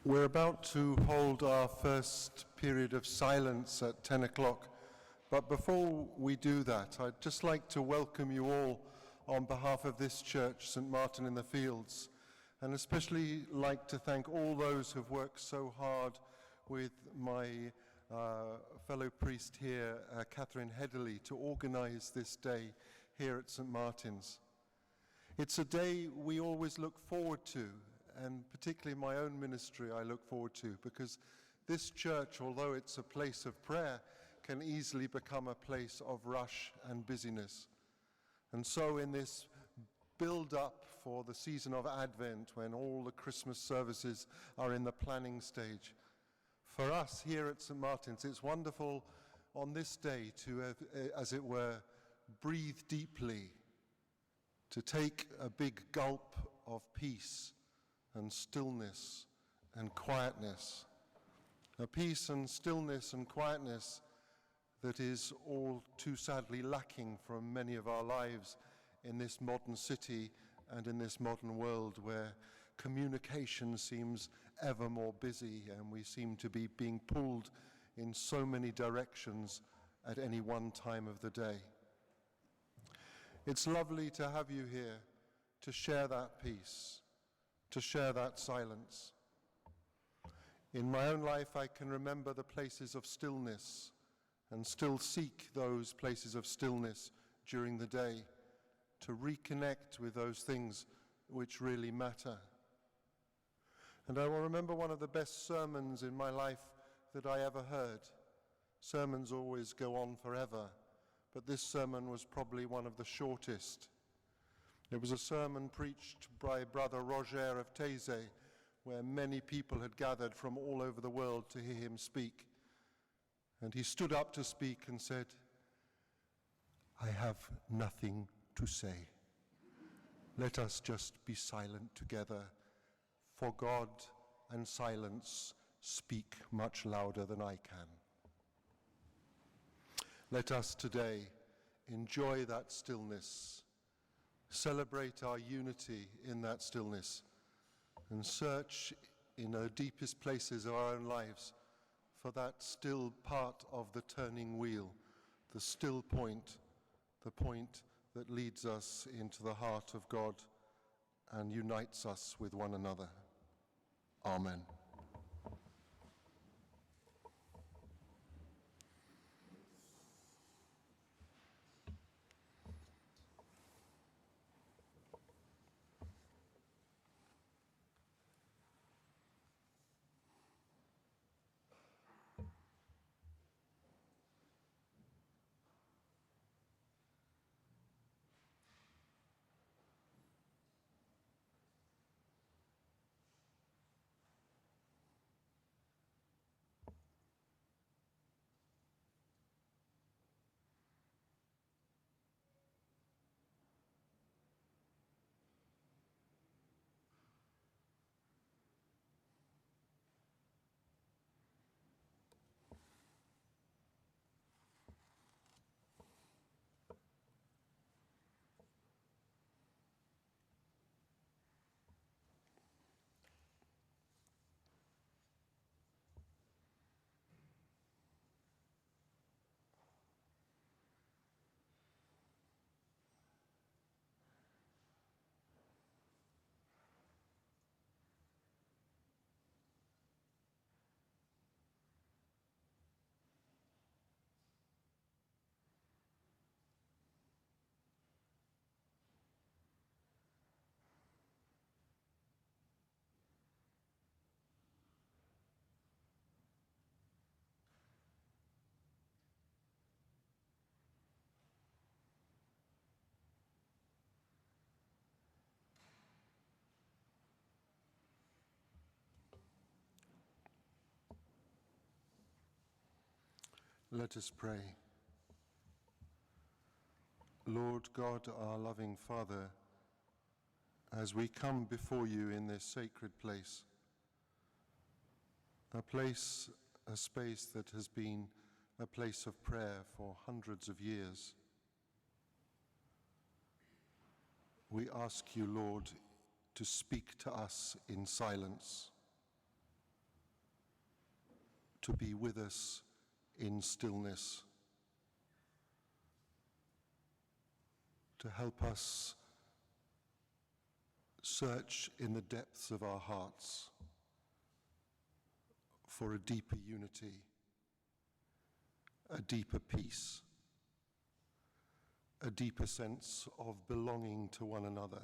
We're about to hold our first period of silence at 10 o'clock, but before we do that, I'd just like to welcome you all on behalf of this church, St. Martin in the Fields, and especially like to thank all those who've worked so hard with my fellow priest here, Catherine Headley, to organize this day here at St. Martin's. It's a day we always look forward to, and particularly my own ministry I look forward to, because this church, although it's a place of prayer, can easily become a place of rush and busyness. And so in this build-up for the season of Advent, when all the Christmas services are in the planning stage, for us here at St. Martin's, it's wonderful on this day to, as it were, breathe deeply, to take a big gulp of peace and stillness and quietness. A peace and stillness and quietness that is all too sadly lacking from many of our lives in this modern city and in this modern world where communication seems ever more busy and we seem to be being pulled in so many directions at any one time of the day. It's lovely to have you here to share that peace, to share that silence. In my own life, I can remember the places of stillness and still seek those places of stillness during the day to reconnect with those things which really matter. And I will remember one of the best sermons in my life that I ever heard. Sermons always go on forever, but this sermon was probably one of the shortest. It was a sermon preached by Brother Roger of Taizé, where many people had gathered from all over the world to hear him speak. And he stood up to speak and said, "I have nothing to say. Let us just be silent together, for God and silence speak much louder than I can." Let us today enjoy that stillness, celebrate our unity in that stillness, and search in the deepest places of our own lives for that still part of the turning wheel, the still point, the point that leads us into the heart of God and unites us with one another. Amen. Let us pray. Lord God, our loving Father, as we come before you in this sacred place, a space that has been a place of prayer for hundreds of years, we ask you, Lord, to speak to us in silence. to be with us in stillness, to help us search in the depths of our hearts for a deeper unity, a deeper peace, a deeper sense of belonging to one another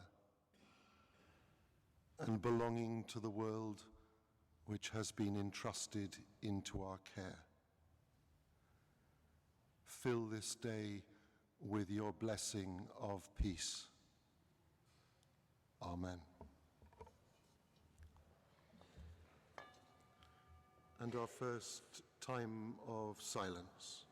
and belonging to the world which has been entrusted into our care. Fill this day with your blessing of peace. Amen. And our first time of silence.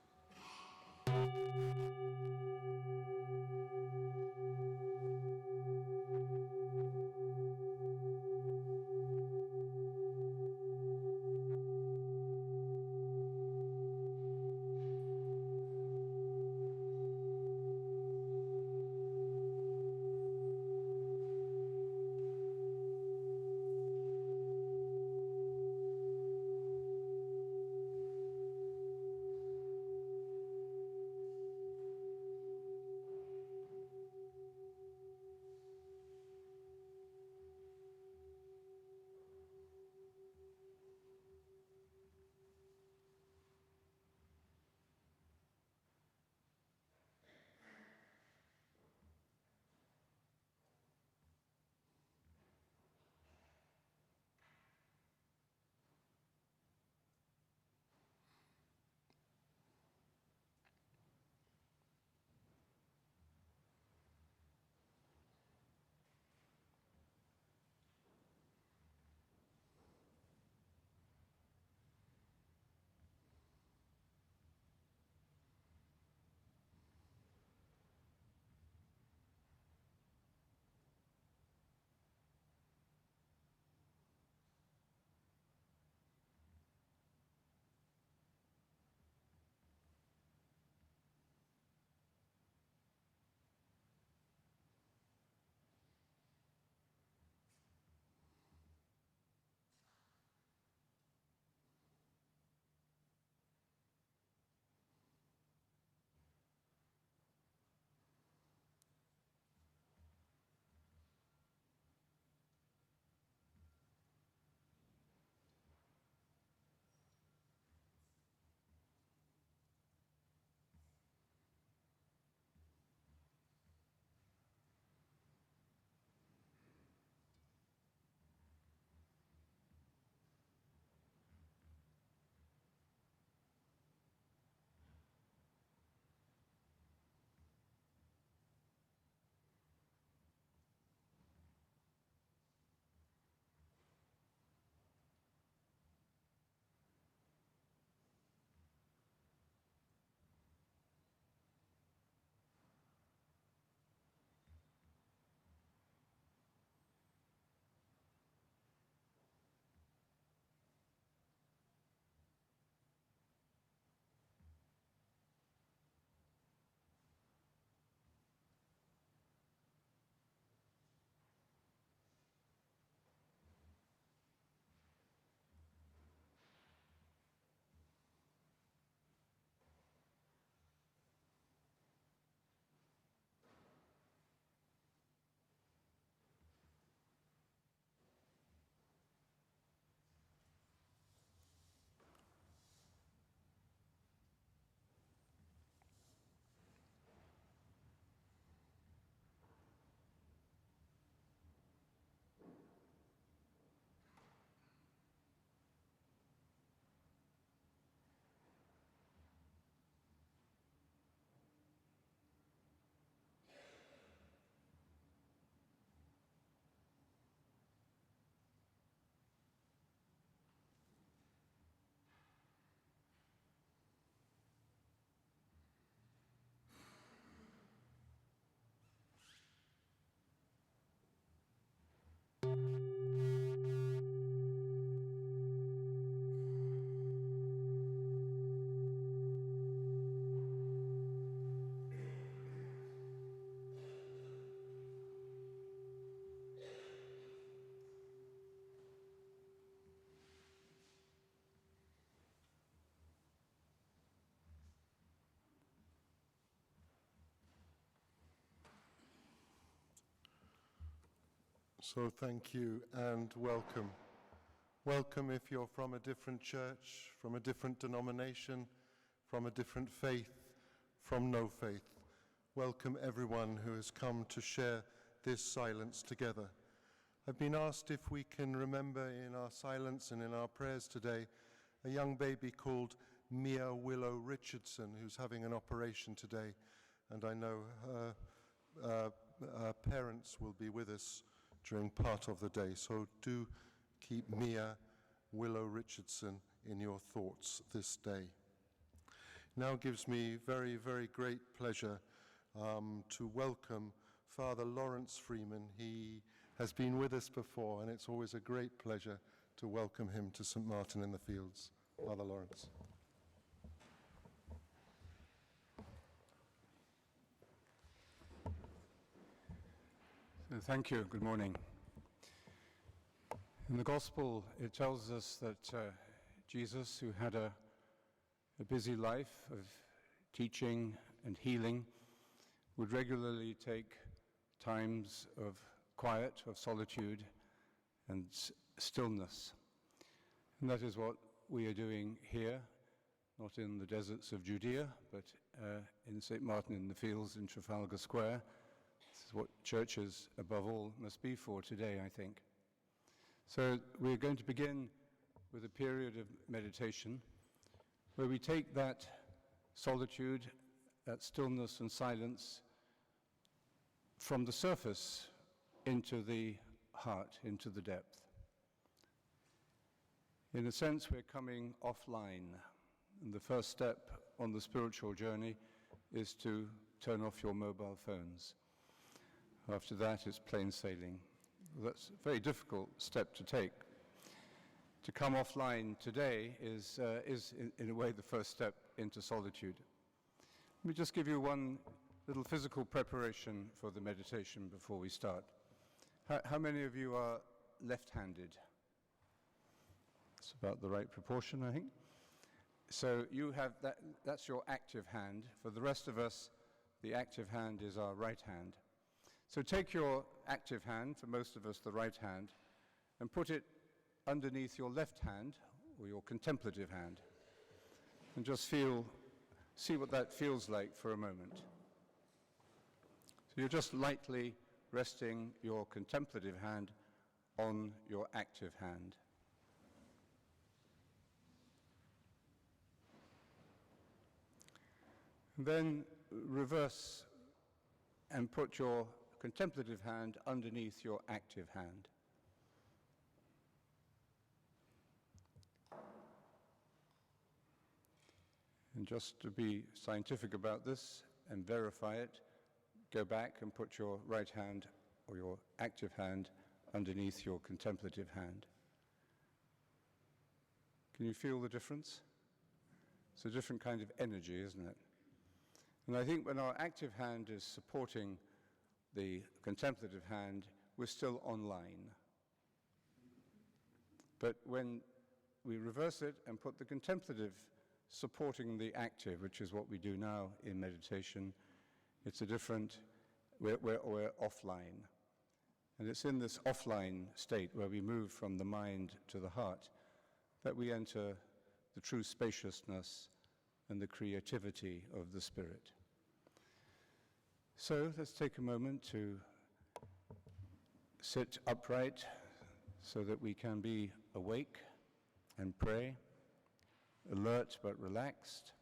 So thank you and welcome. Welcome if you're from a different church, from a different denomination, from a different faith, from no faith. Welcome everyone who has come to share this silence together. I've been asked if we can remember in our silence and in our prayers today a young baby called Mia Willow Richardson who's having an operation today, and I know her parents will be with us during part of the day, so do keep Mia Willow Richardson in your thoughts this day. Now gives me very, very great pleasure to welcome Father Lawrence Freeman. He has been with us before, and it's always a great pleasure to welcome him to St. Martin in the Fields. Father Lawrence. Thank you. Good morning. In the Gospel, it tells us that Jesus, who had a busy life of teaching and healing, would regularly take times of quiet, of solitude, and stillness. And that is what we are doing here, not in the deserts of Judea, but in St. Martin in the Fields in Trafalgar Square. This is what churches, above all, must be for today, I think. So we're going to begin with a period of meditation where we take that solitude, that stillness and silence from the surface into the heart, into the depth. In a sense, we're coming offline, and the first step on the spiritual journey is to turn off your mobile phones. After that, it's plain sailing. That's a very difficult step to take. To come offline today is in a way the first step into solitude. Let me just give you one little physical preparation for the meditation before we start. How many of you are left-handed? It's about the right proportion, I think. So you have that's your active hand. For the rest of us, the active hand is our right hand. So take your active hand, for most of us the right hand, and put it underneath your left hand, or your contemplative hand, and just see what that feels like for a moment. So you're just lightly resting your contemplative hand on your active hand. And then reverse and put your contemplative hand underneath your active hand. And just to be scientific about this and verify it, go back and put your right hand or your active hand underneath your contemplative hand. Can you feel the difference? It's a different kind of energy, isn't it? And I think when our active hand is supporting the contemplative hand, we're still online. But when we reverse it and put the contemplative supporting the active, which is what we do now in meditation, it's a different, we're offline. And it's in this offline state where we move from the mind to the heart that we enter the true spaciousness and the creativity of the spirit. So let's take a moment to sit upright so that we can be awake and pray, alert but relaxed.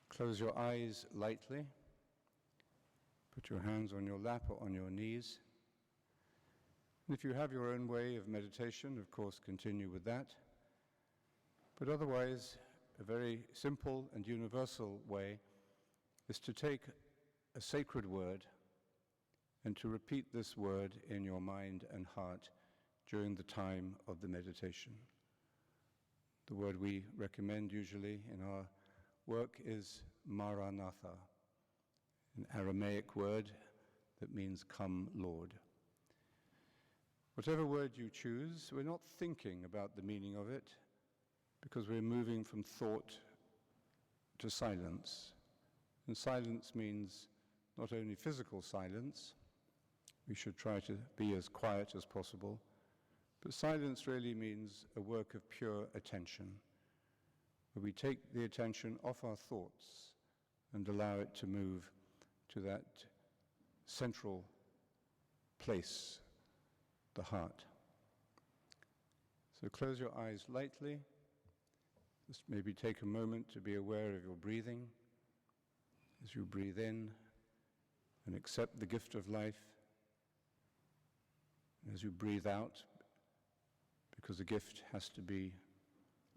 Close your eyes lightly. Put your hands on your lap or on your knees. And if you have your own way of meditation, of course, continue with that. But otherwise, a very simple and universal way is to take a sacred word and to repeat this word in your mind and heart during the time of the meditation. The word we recommend usually in our work is Maranatha, an Aramaic word that means "Come, Lord." Whatever word you choose, we're not thinking about the meaning of it because we're moving from thought to silence. And silence means not only physical silence, We should try to be as quiet as possible. But silence really means a work of pure attention, where we take the attention off our thoughts and allow it to move to that central place, the heart. So close your eyes lightly. Just maybe take a moment to be aware of your breathing as you breathe in and accept the gift of life. As you breathe out, because the gift has to be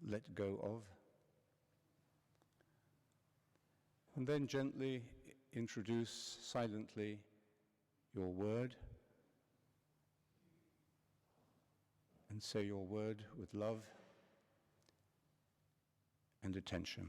let go of. And then gently introduce silently your word, and say your word with love and attention.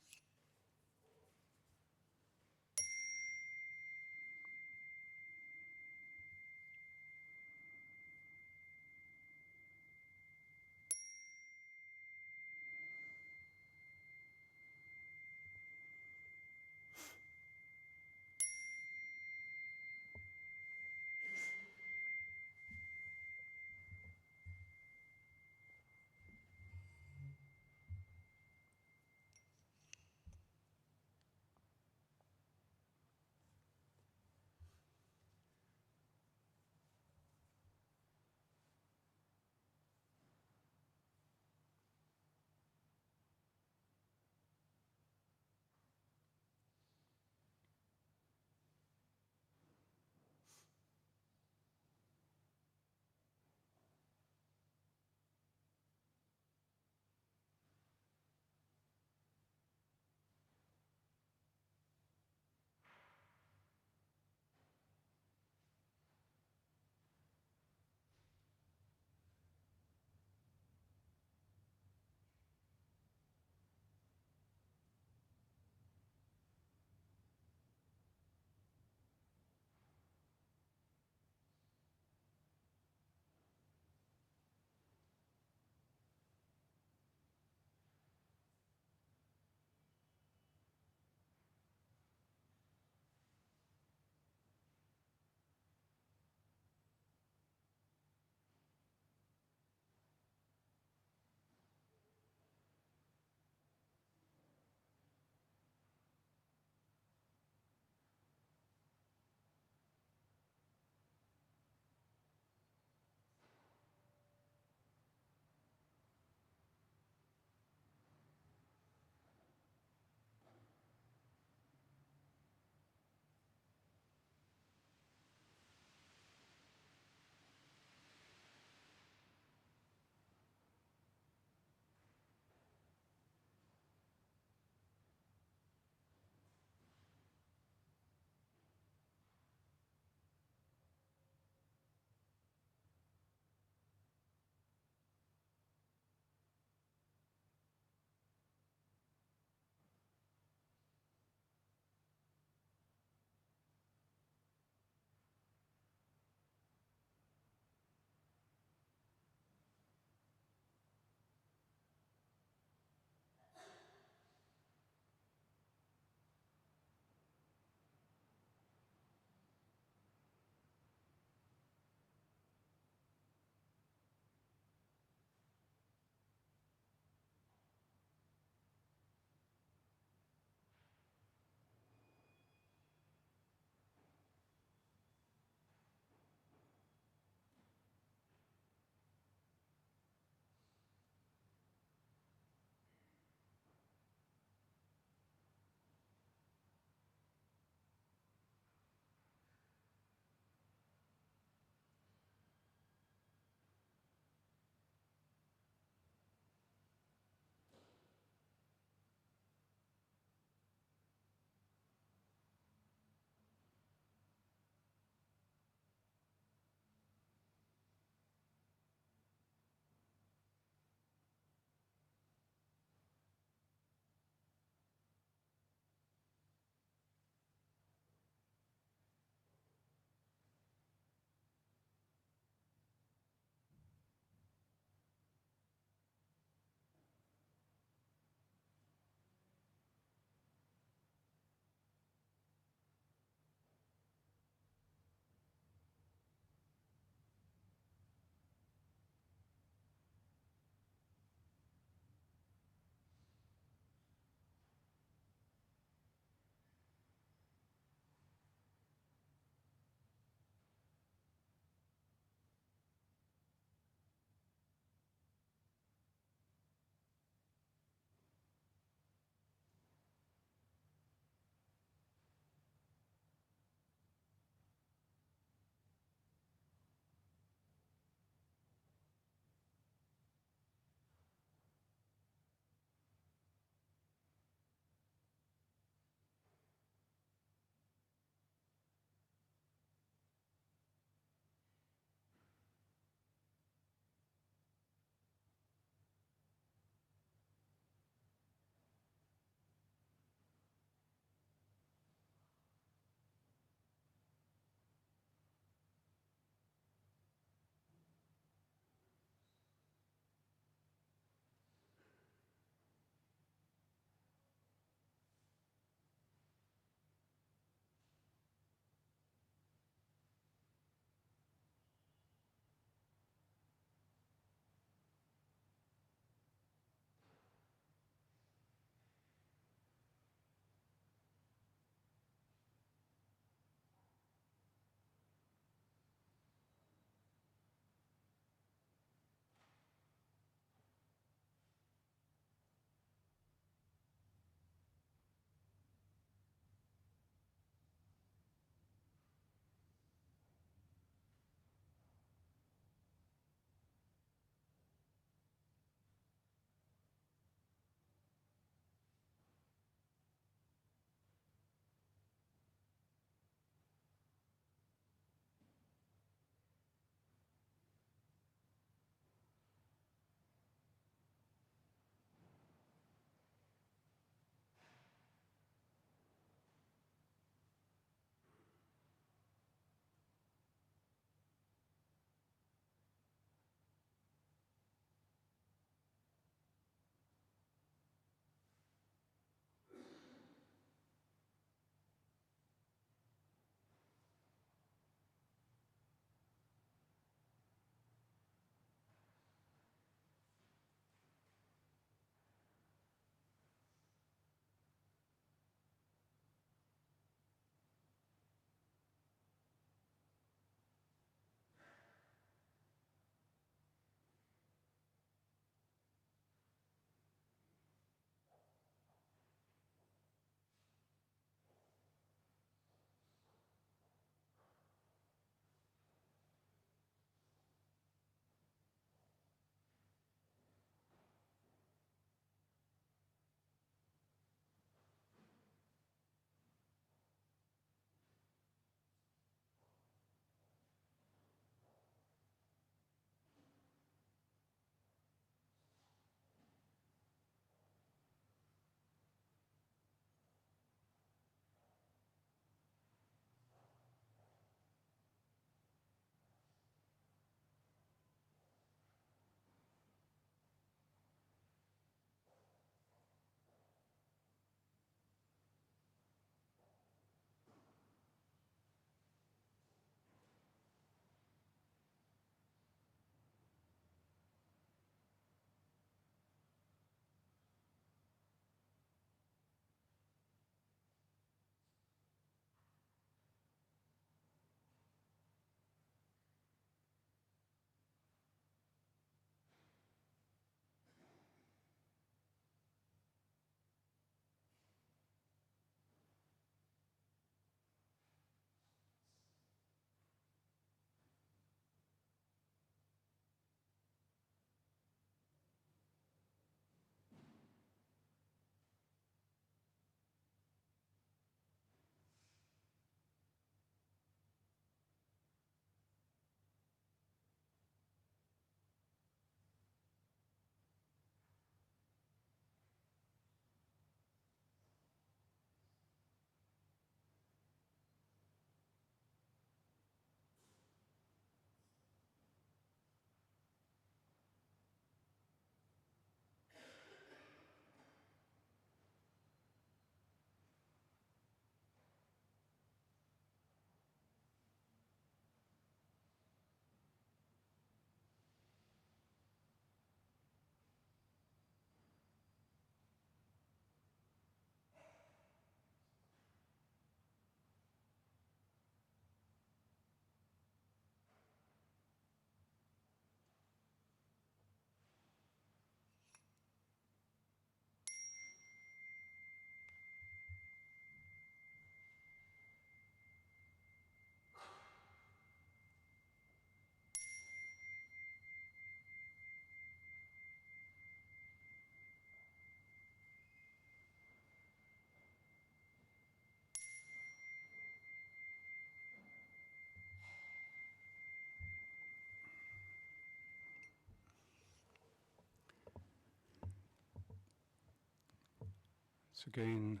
So again,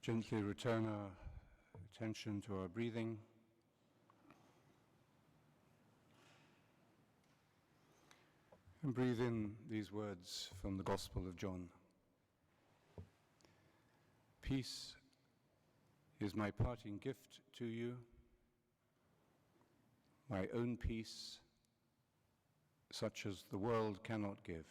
gently return our attention to our breathing. And breathe in these words from the Gospel of John. Peace is my parting gift to you, my own peace, such as the world cannot give.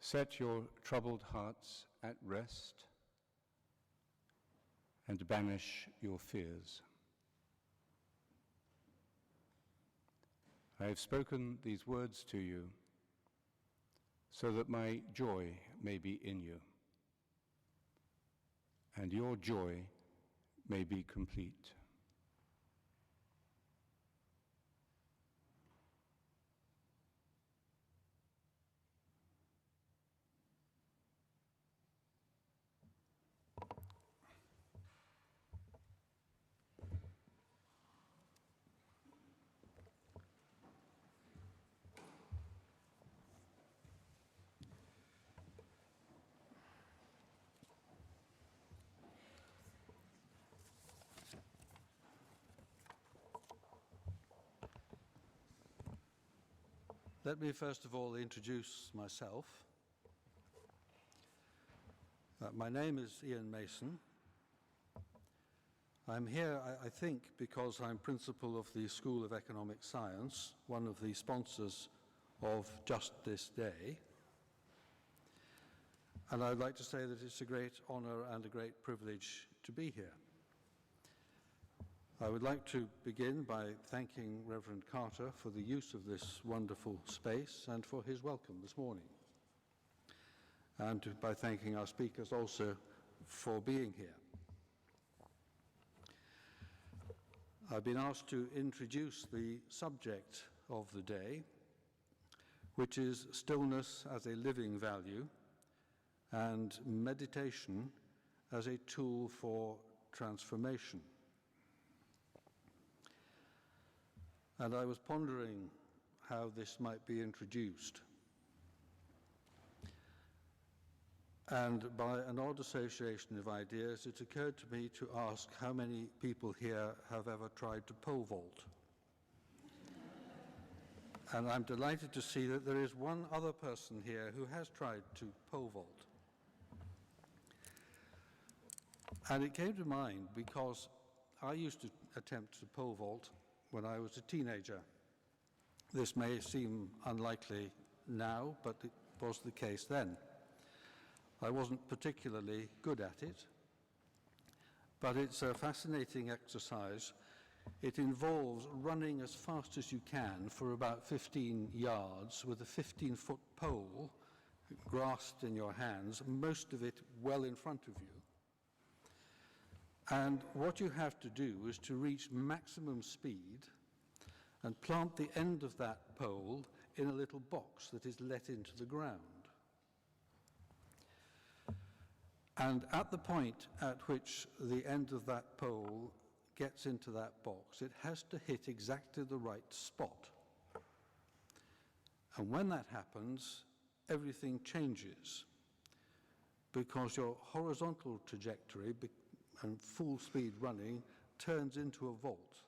Set your troubled hearts at rest and banish your fears. I have spoken these words to you so that my joy may be in you and your joy may be complete. Let me first of all introduce myself. My name is Ian Mason. I'm here, I think, because I'm principal of the School of Economic Science, one of the sponsors of Just This Day. And I'd like to say that it's a great honor and a great privilege to be here. I would like to begin by thanking Reverend Carter for the use of this wonderful space and for his welcome this morning. And by thanking our speakers also for being here. I've been asked to introduce the subject of the day, which is stillness as a living value and meditation as a tool for transformation. And I was pondering how this might be introduced. And by an odd association of ideas, it occurred to me to ask how many people here have ever tried to pole vault. And I'm delighted to see that there is one other person here who has tried to pole vault. And it came to mind because I used to attempt to pole vault when I was a teenager. This may seem unlikely now, but it was the case then. I wasn't particularly good at it, but it's a fascinating exercise. It involves running as fast as you can for about 15 yards with a 15-foot pole grasped in your hands, most of it well in front of you. And what you have to do is to reach maximum speed and plant the end of that pole in a little box that is let into the ground. And at the point at which the end of that pole gets into that box, it has to hit exactly the right spot. And when that happens, everything changes, because your horizontal trajectory and full speed running turns into a vault.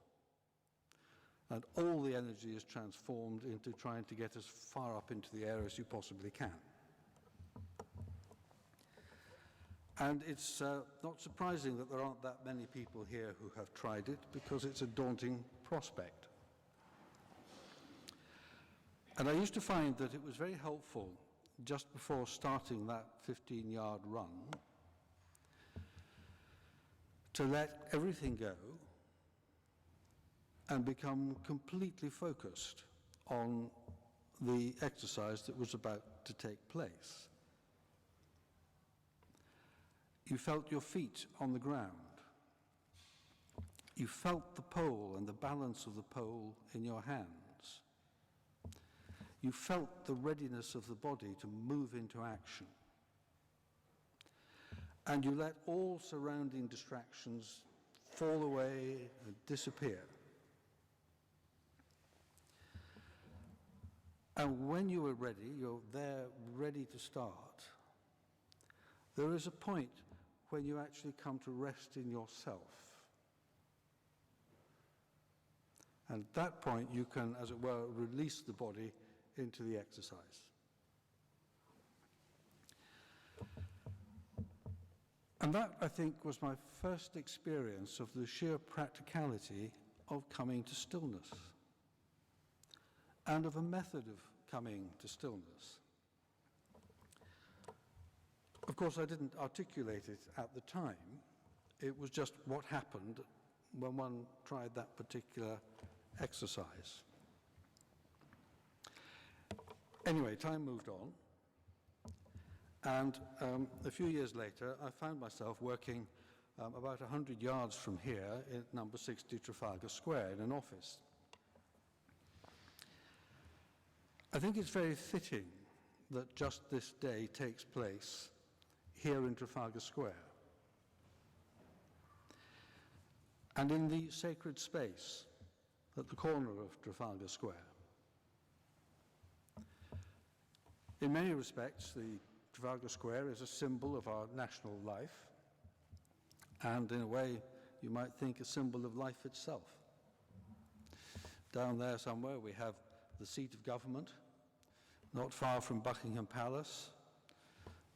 And all the energy is transformed into trying to get as far up into the air as you possibly can. And it's not surprising that there aren't that many people here who have tried it, because it's a daunting prospect. And I used to find that it was very helpful, just before starting that 15-yard run, to let everything go and become completely focused on the exercise that was about to take place. You felt your feet on the ground. You felt the pole and the balance of the pole in your hands. You felt the readiness of the body to move into action. And you let all surrounding distractions fall away and disappear. And when you are ready, you're there ready to start, there is a point when you actually come to rest in yourself. And at that point, you can, as it were, release the body into the exercise. And that, I think, was my first experience of the sheer practicality of coming to stillness, and of a method of coming to stillness. Of course, I didn't articulate it at the time. It was just what happened when one tried that particular exercise. Anyway, time moved on. And a few years later, I found myself working about 100 yards from here in number 60 Trafalgar Square in an office. I think it's very fitting that just this day takes place here in Trafalgar Square. And in the sacred space at the corner of Trafalgar Square. In many respects, the Trafalgar Square is a symbol of our national life, and in a way, you might think a symbol of life itself. Down there somewhere, we have the seat of government, not far from Buckingham Palace,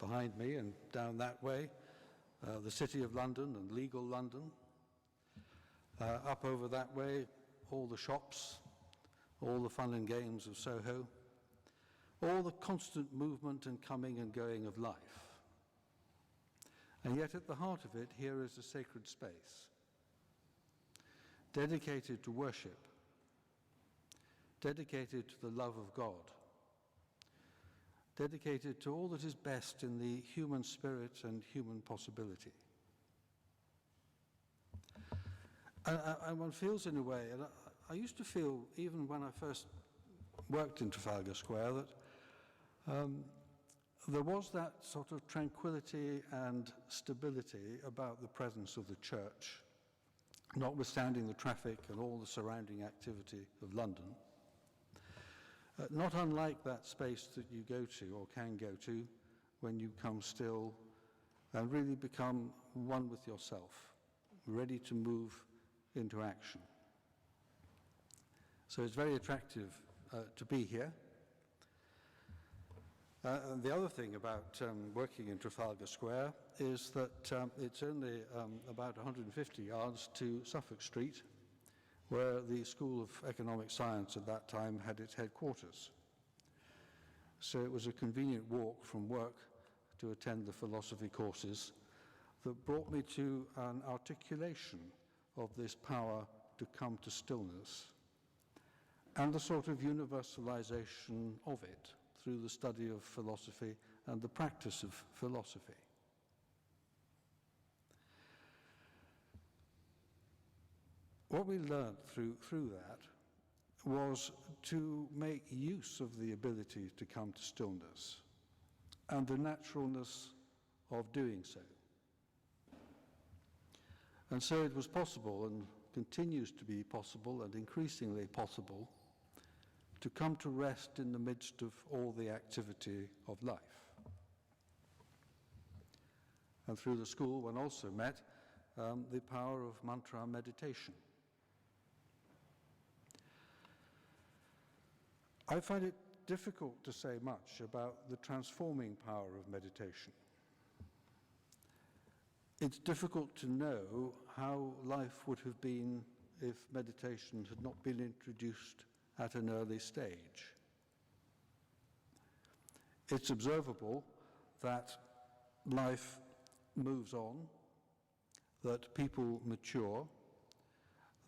behind me, and down that way, the City of London and legal London. Up over that way, all the shops, all the fun and games of Soho, all the constant movement and coming and going of life. And yet at the heart of it, here is a sacred space, dedicated to worship, dedicated to the love of God, dedicated to all that is best in the human spirit and human possibility. And one feels in a way, and I used to feel, even when I first worked in Trafalgar Square, that there was that sort of tranquility and stability about the presence of the church, notwithstanding the traffic and all the surrounding activity of London. Not unlike that space that you go to or can go to when you come still and really become one with yourself, ready to move into action. So it's very attractive to be here. And the other thing about working in Trafalgar Square is that it's only about 150 yards to Suffolk Street, where the School of Economic Science at that time had its headquarters. So it was a convenient walk from work to attend the philosophy courses that brought me to an articulation of this power to come to stillness and the sort of universalization of it through the study of philosophy and the practice of philosophy. What we learned through that was to make use of the ability to come to stillness and the naturalness of doing so. And so it was possible, and continues to be possible and increasingly possible, to come to rest in the midst of all the activity of life. And through the school, one also met the power of mantra meditation. I find it difficult to say much about the transforming power of meditation. It's difficult to know how life would have been if meditation had not been introduced at an early stage. It's observable that life moves on, that people mature,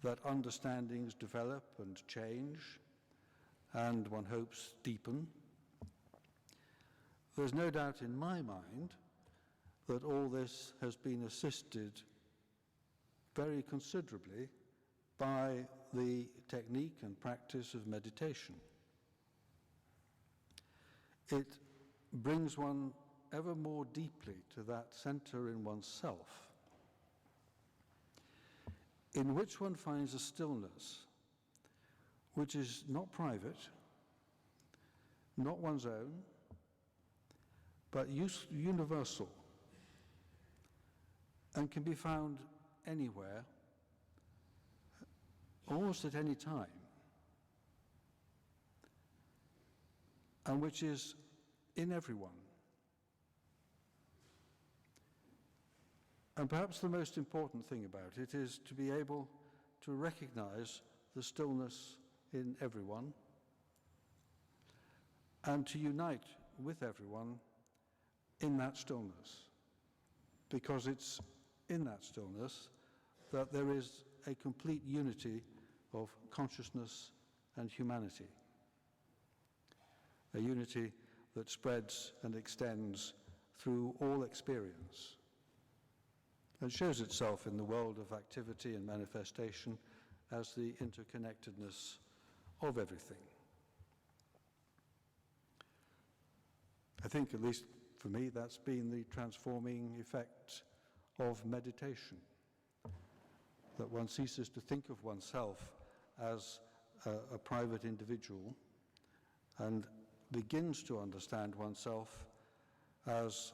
that understandings develop and change, and one hopes deepen. There's no doubt in my mind that all this has been assisted very considerably by the technique and practice of meditation. It brings one ever more deeply to that center in oneself, in which one finds a stillness which is not private, not one's own, but universal, and can be found anywhere, almost at any time, and which is in everyone. And perhaps the most important thing about it is to be able to recognize the stillness in everyone and to unite with everyone in that stillness, because it's in that stillness that there is a complete unity of consciousness and humanity, a unity that spreads and extends through all experience and shows itself in the world of activity and manifestation as the interconnectedness of everything. I think, at least for me, that's been the transforming effect of meditation, that one ceases to think of oneself as a private individual and begins to understand oneself as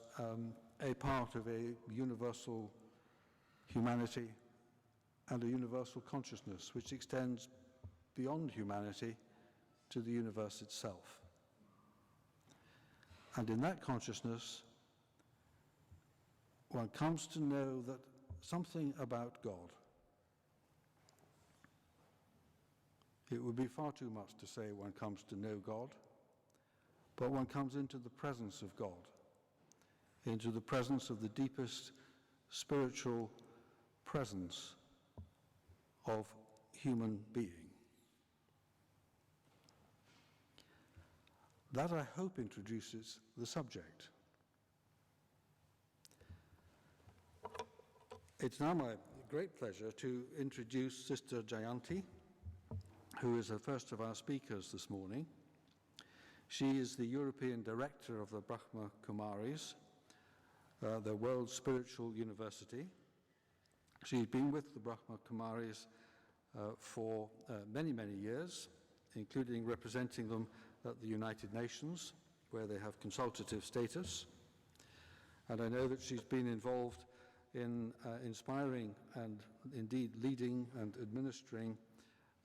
a part of a universal humanity and a universal consciousness which extends beyond humanity to the universe itself. And in that consciousness, one comes to know that something about God. It would be far too much to say one comes to know God, but one comes into the presence of God, into the presence of the deepest spiritual presence of human being. That, I hope, introduces the subject. It's now my great pleasure to introduce Sister Jayanti, who is the first of our speakers this morning. She is the European Director of the Brahma Kumaris, the world spiritual university. She's been with the Brahma Kumaris for many, many years, including representing them at the United Nations, where they have consultative status. And I know that she's been involved in inspiring and indeed leading and administering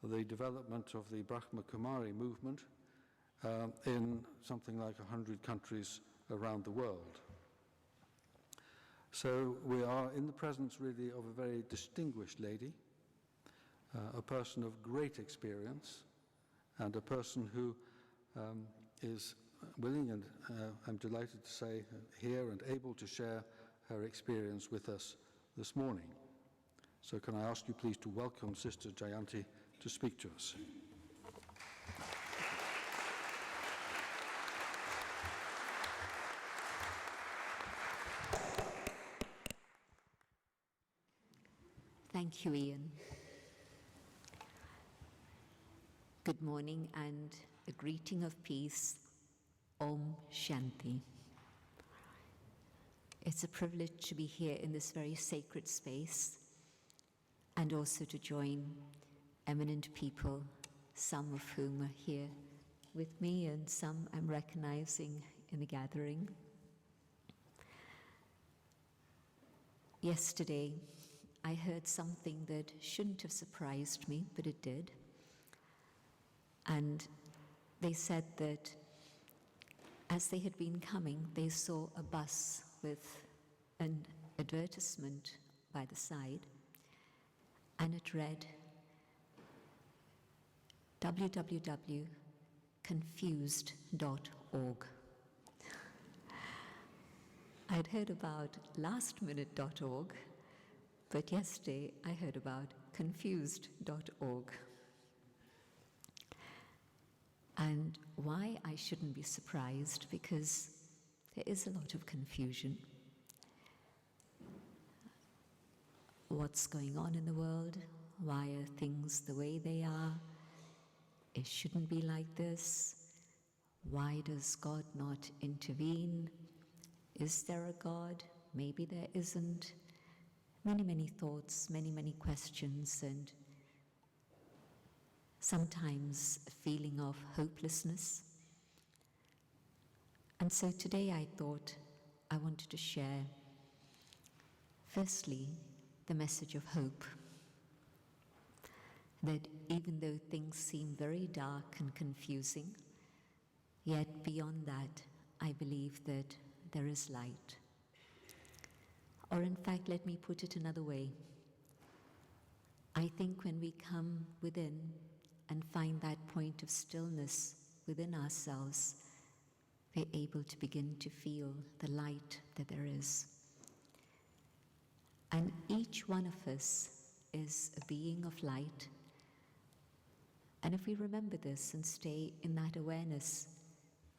the development of the Brahma Kumari movement in something like 100 countries around the world. So we are in the presence really of a very distinguished lady, a person of great experience, and a person who is willing and, I'm delighted to say, here and able to share her experience with us this morning. So can I ask you please to welcome Sister Jayanti to speak to us. Thank you, Ian. Good morning and a greeting of peace. Om Shanti. It's a privilege to be here in this very sacred space and also to join eminent people, some of whom are here with me and some I'm recognizing in the gathering. Yesterday, I heard something that shouldn't have surprised me, but it did. And they said that as they had been coming, they saw a bus with an advertisement by the side, and it read, www.confused.org. I'd heard about lastminute.org, but yesterday I heard about confused.org. And why I shouldn't be surprised, because there is a lot of confusion. What's going on in the world? Why are things the way they are? It shouldn't be like this. Why does God not intervene? Is there a God? Maybe there isn't. Many, many thoughts, many, many questions, and sometimes a feeling of hopelessness. And so today I thought I wanted to share, firstly, the message of hope. That even though things seem very dark and confusing, yet beyond that, I believe that there is light. Or in fact, let me put it another way. I think when we come within and find that point of stillness within ourselves, we're able to begin to feel the light that there is. And each one of us is a being of light. And if we remember this and stay in that awareness,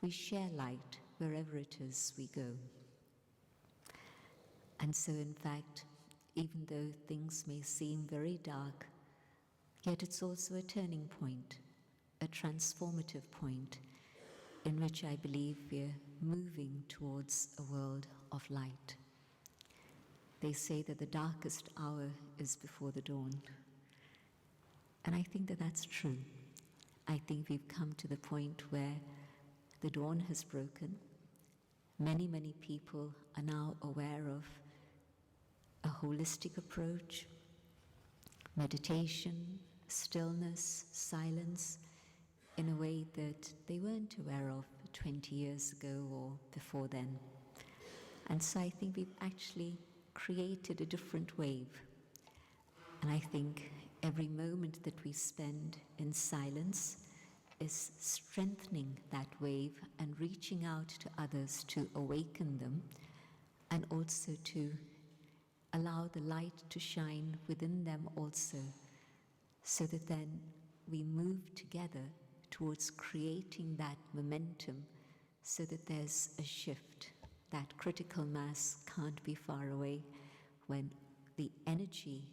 we share light wherever it is we go. And so in fact, even though things may seem very dark, yet it's also a turning point, a transformative point, in which I believe we're moving towards a world of light. They say that the darkest hour is before the dawn. And I think that that's true. I think we've come to the point where the dawn has broken. Many, many people are now aware of a holistic approach, meditation, stillness, silence, in a way that they weren't aware of 20 years ago or before then. And so I think we've actually created a different wave. And I think every moment that we spend in silence is strengthening that wave and reaching out to others to awaken them, and also to allow the light to shine within them also, so that then we move together towards creating that momentum, so that there's a shift. That critical mass can't be far away, when the energy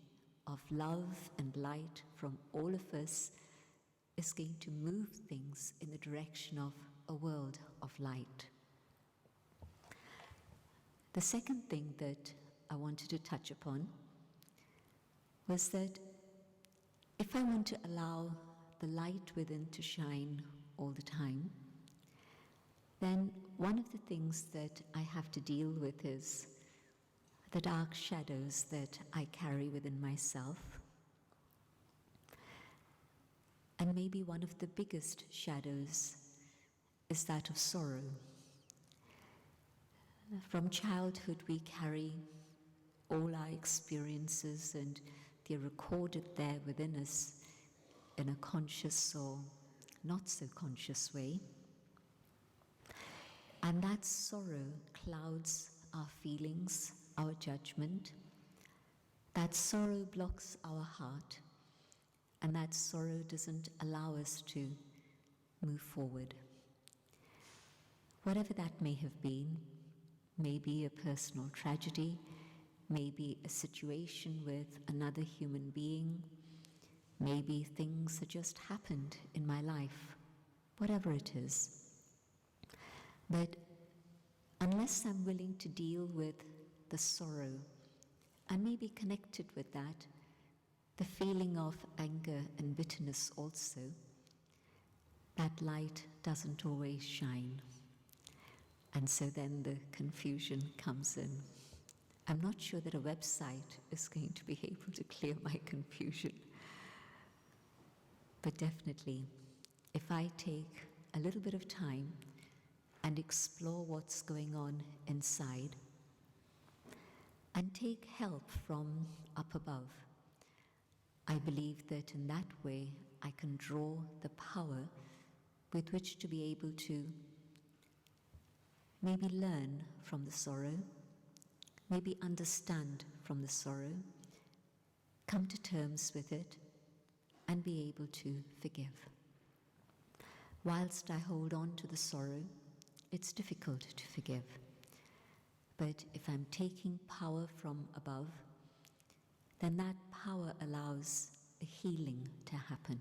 of love and light from all of us is going to move things in the direction of a world of light. The second thing that I wanted to touch upon was that if I want to allow the light within to shine all the time, then one of the things that I have to deal with is the dark shadows that I carry within myself. And maybe one of the biggest shadows is that of sorrow. From childhood, we carry all our experiences, and they're recorded there within us in a conscious or not so conscious way. And that sorrow clouds our feelings, our judgment. That sorrow blocks our heart, and that sorrow doesn't allow us to move forward. Whatever that may have been, maybe a personal tragedy, maybe a situation with another human being, maybe things that just happened in my life, whatever it is. But unless I'm willing to deal with the sorrow, I may be connected with that, the feeling of anger and bitterness also, that light doesn't always shine. And so then the confusion comes in. I'm not sure that a website is going to be able to clear my confusion. But definitely, if I take a little bit of time and explore what's going on inside, and take help from up above, I believe that in that way I can draw the power with which to be able to maybe learn from the sorrow, maybe understand from the sorrow, come to terms with it, and be able to forgive. Whilst I hold on to the sorrow, it's difficult to forgive. But if I'm taking power from above, then that power allows a healing to happen.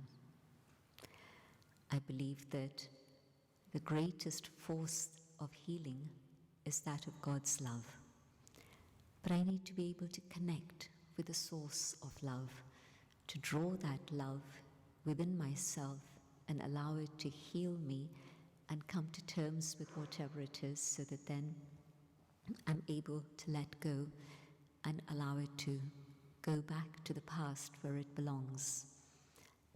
I believe that the greatest force of healing is that of God's love. But I need to be able to connect with the source of love, to draw that love within myself and allow it to heal me and come to terms with whatever it is, so that then I'm able to let go and allow it to go back to the past where it belongs.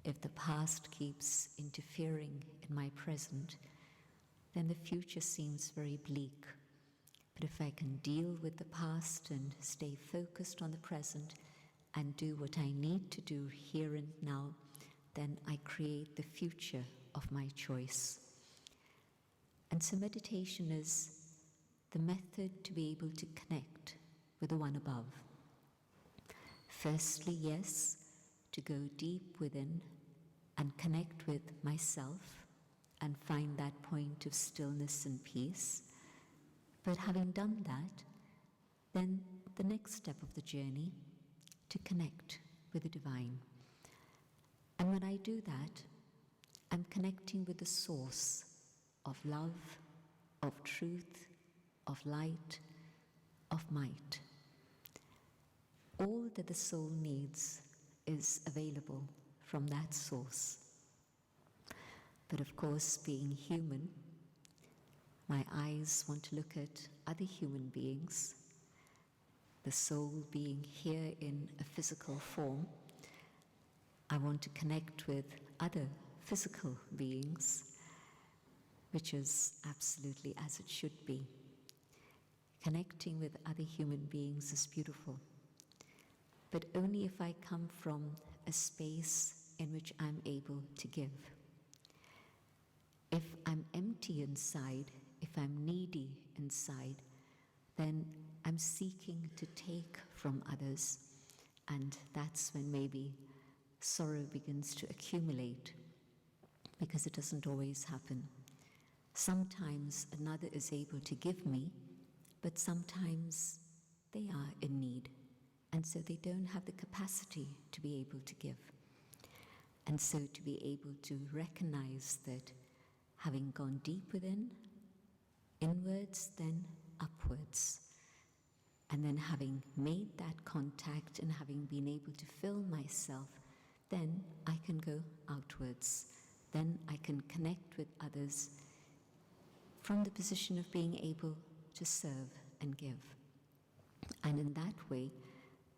If the past keeps interfering in my present, then the future seems very bleak. But if I can deal with the past and stay focused on the present and do what I need to do here and now, then I create the future of my choice. And so meditation is the method to be able to connect with the one above. Firstly, yes, to go deep within and connect with myself and find that point of stillness and peace. But having done that, then the next step of the journey, to connect with the divine. And when I do that, I'm connecting with the source of love, of truth, of light, of might. All that the soul needs is available from that source. But of course, being human, my eyes want to look at other human beings, the soul being here in a physical form. I want to connect with other physical beings, which is absolutely as it should be. Connecting with other human beings is beautiful, but only if I come from a space in which I'm able to give. If I'm empty inside, if I'm needy inside, then I'm seeking to take from others, and that's when maybe sorrow begins to accumulate, because it doesn't always happen. Sometimes another is able to give me, but sometimes they are in need, and so they don't have the capacity to be able to give. And so to be able to recognize that having gone deep within, inwards, then upwards, and then having made that contact and having been able to fill myself, then I can go outwards. Then I can connect with others from the position of being able to serve and give. And in that way,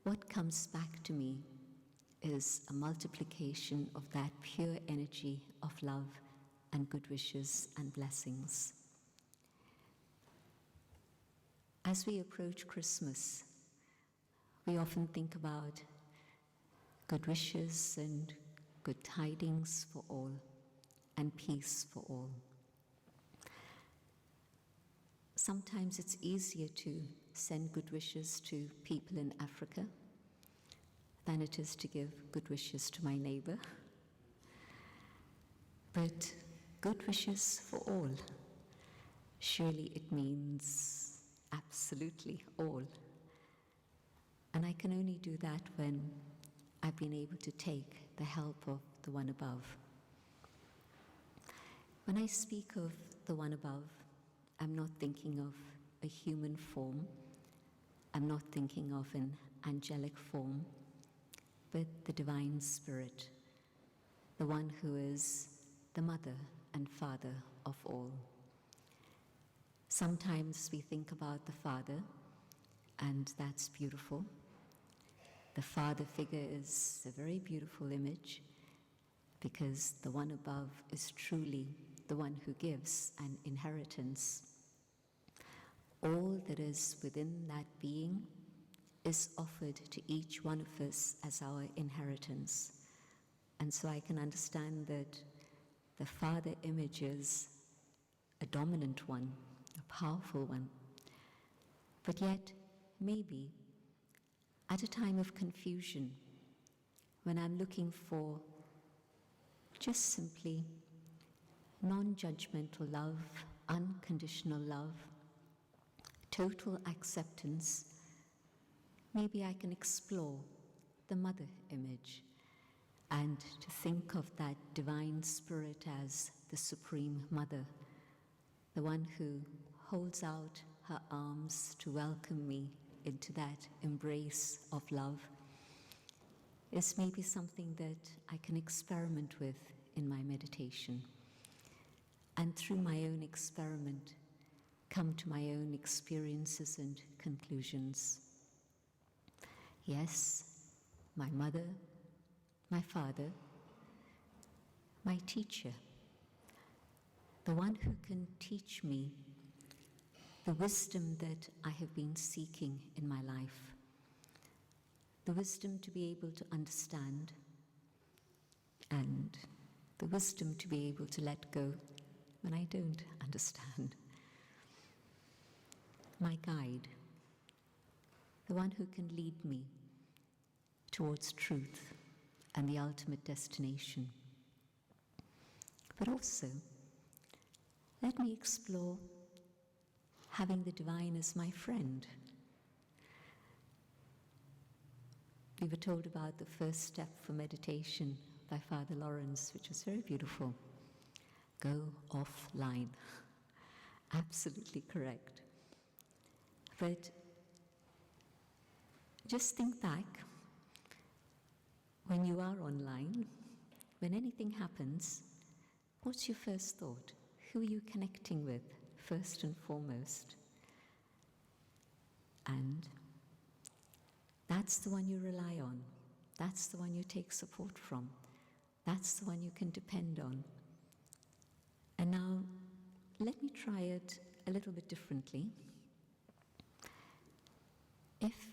what comes back to me is a multiplication of that pure energy of love and good wishes and blessings. As we approach Christmas, we often think about good wishes and good tidings for all, and peace for all. Sometimes it's easier to send good wishes to people in Africa than it is to give good wishes to my neighbor. But good wishes for all, surely it means absolutely all. And I can only do that when I've been able to take the help of the one above. When I speak of the one above, I'm not thinking of a human form. I'm not thinking of an angelic form, but the divine spirit, the one who is the mother and father of all. Sometimes we think about the father, and that's beautiful. The father figure is a very beautiful image, because the one above is truly the one who gives an inheritance. All that is within that being is offered to each one of us as our inheritance. And so I can understand that the father image is a dominant one, a powerful one. But yet, maybe, at a time of confusion, when I'm looking for just simply non-judgmental love, unconditional love, total acceptance, maybe I can explore the mother image and to think of that divine spirit as the supreme mother, the one who holds out her arms to welcome me into that embrace of love, is maybe something that I can experiment with in my meditation. and through my own experiment, come to my own experiences and conclusions. Yes, my mother, my father, my teacher, the one who can teach me the wisdom that I have been seeking in my life, the wisdom to be able to understand, and the wisdom to be able to let go when I don't understand. My guide, the one who can lead me towards truth and the ultimate destination. But also, let me explore having the divine as my friend. We were told about the first step for meditation by Father Lawrence, which was very beautiful. Go offline. Absolutely correct. But just think back, when you are online, when anything happens, what's your first thought? Who are you connecting with, first and foremost? And that's the one you rely on. That's the one you take support from. That's the one you can depend on. And now, let me try it a little bit differently. If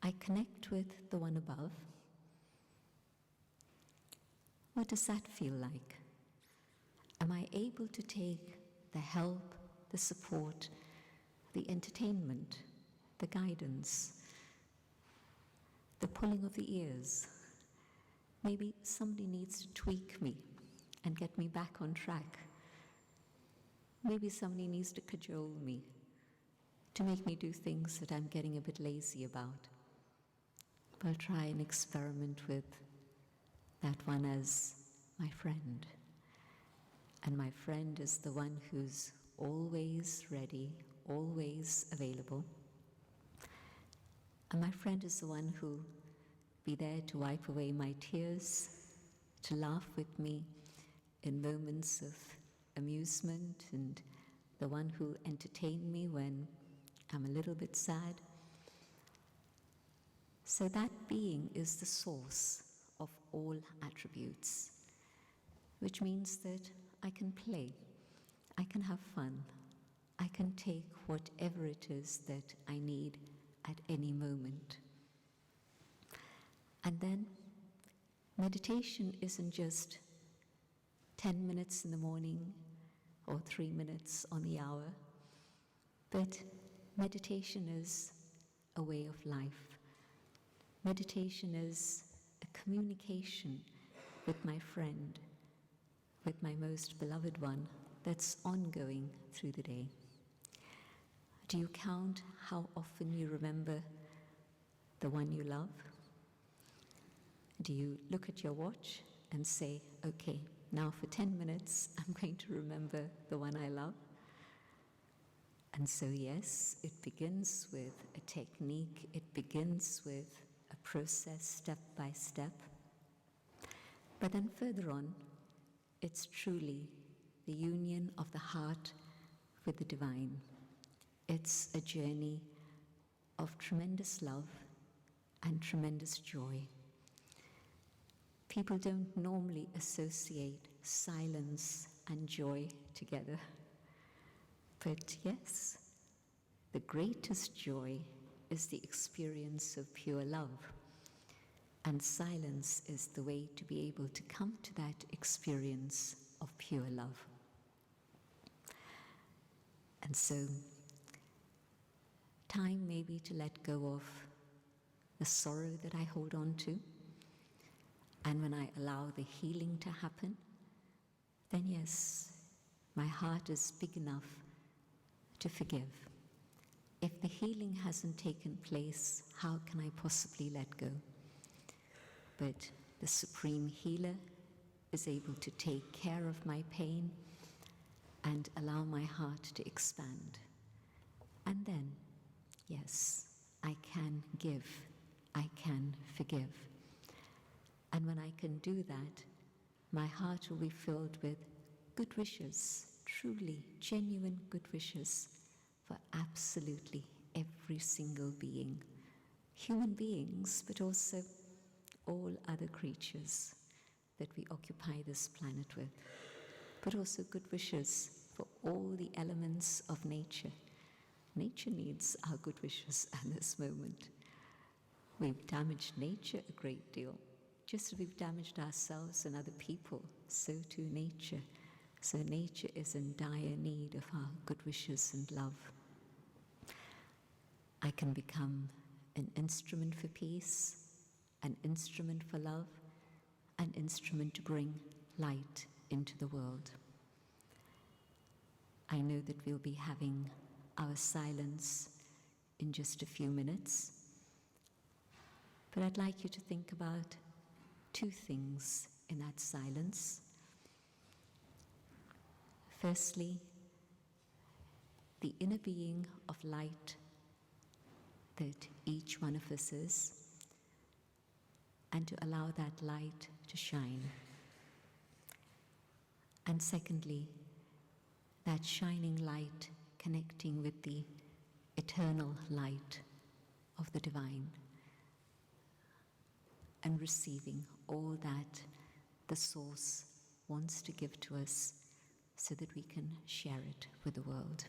I connect with the one above, what does that feel like? Am I able to take the help, the support, the entertainment, the guidance, the pulling of the ears? Maybe somebody needs to tweak me and get me back on track. Maybe somebody needs to cajole me to make me do things that I'm getting a bit lazy about. I'll try and experiment with that one as my friend. And my friend is the one who's always ready, always available. And my friend is the one who'll be there to wipe away my tears, to laugh with me in moments of amusement, and the one who'll entertain me when I'm a little bit sad. So that being is the source of all attributes, which means that I can play, I can have fun, I can take whatever it is that I need at any moment. And then meditation isn't just 10 minutes in the morning or 3 minutes on the hour, but meditation is a way of life. Meditation is a communication with my friend, with my most beloved one, that's ongoing through the day. Do you count how often you remember the one you love? Do you look at your watch and say, okay, now for 10 minutes, I'm going to remember the one I love? And so yes, it begins with a technique, it begins with a process step by step. But then further on, it's truly the union of the heart with the divine. It's a journey of tremendous love and tremendous joy. People don't normally associate silence and joy together. But yes, the greatest joy is the experience of pure love. And silence is the way to be able to come to that experience of pure love. And so, time maybe to let go of the sorrow that I hold on to. And when I allow the healing to happen, then yes, my heart is big enough to forgive. If the healing hasn't taken place, how can I possibly let go? But the Supreme Healer is able to take care of my pain and allow my heart to expand. And then, yes, I can give, I can forgive. And when I can do that, my heart will be filled with good wishes, truly genuine good wishes for absolutely every single being, human beings, but also all other creatures that we occupy this planet with, but also good wishes for all the elements of nature. Nature needs our good wishes at this moment. We've damaged nature a great deal. Just as we've damaged ourselves and other people, so too nature. So nature is in dire need of our good wishes and love. I can become an instrument for peace, an instrument for love, an instrument to bring light into the world. I know that we'll be having our silence in just a few minutes, but I'd like you to think about two things in that silence. Firstly, the inner being of light that each one of us is, and to allow that light to shine. And secondly, that shining light connecting with the eternal light of the divine, and receiving all that the Source wants to give to us so that we can share it with the world.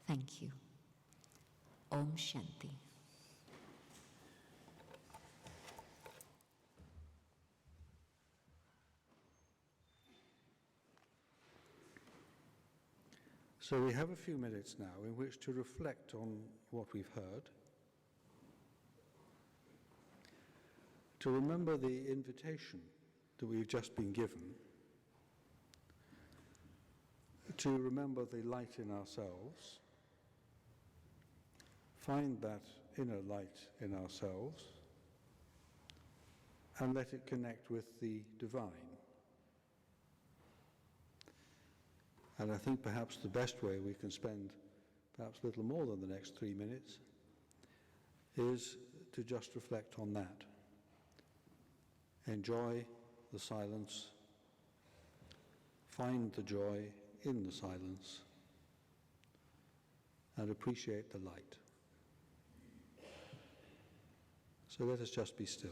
Thank you. Om Shanti. So we have a few minutes now in which to reflect on what we've heard, to remember the invitation that we've just been given, to remember the light in ourselves, find that inner light in ourselves, and let it connect with the divine. And I think perhaps the best way we can spend perhaps a little more than the next 3 minutes is to just reflect on that. Enjoy the silence, find the joy in the silence, and appreciate the light. So let us just be still.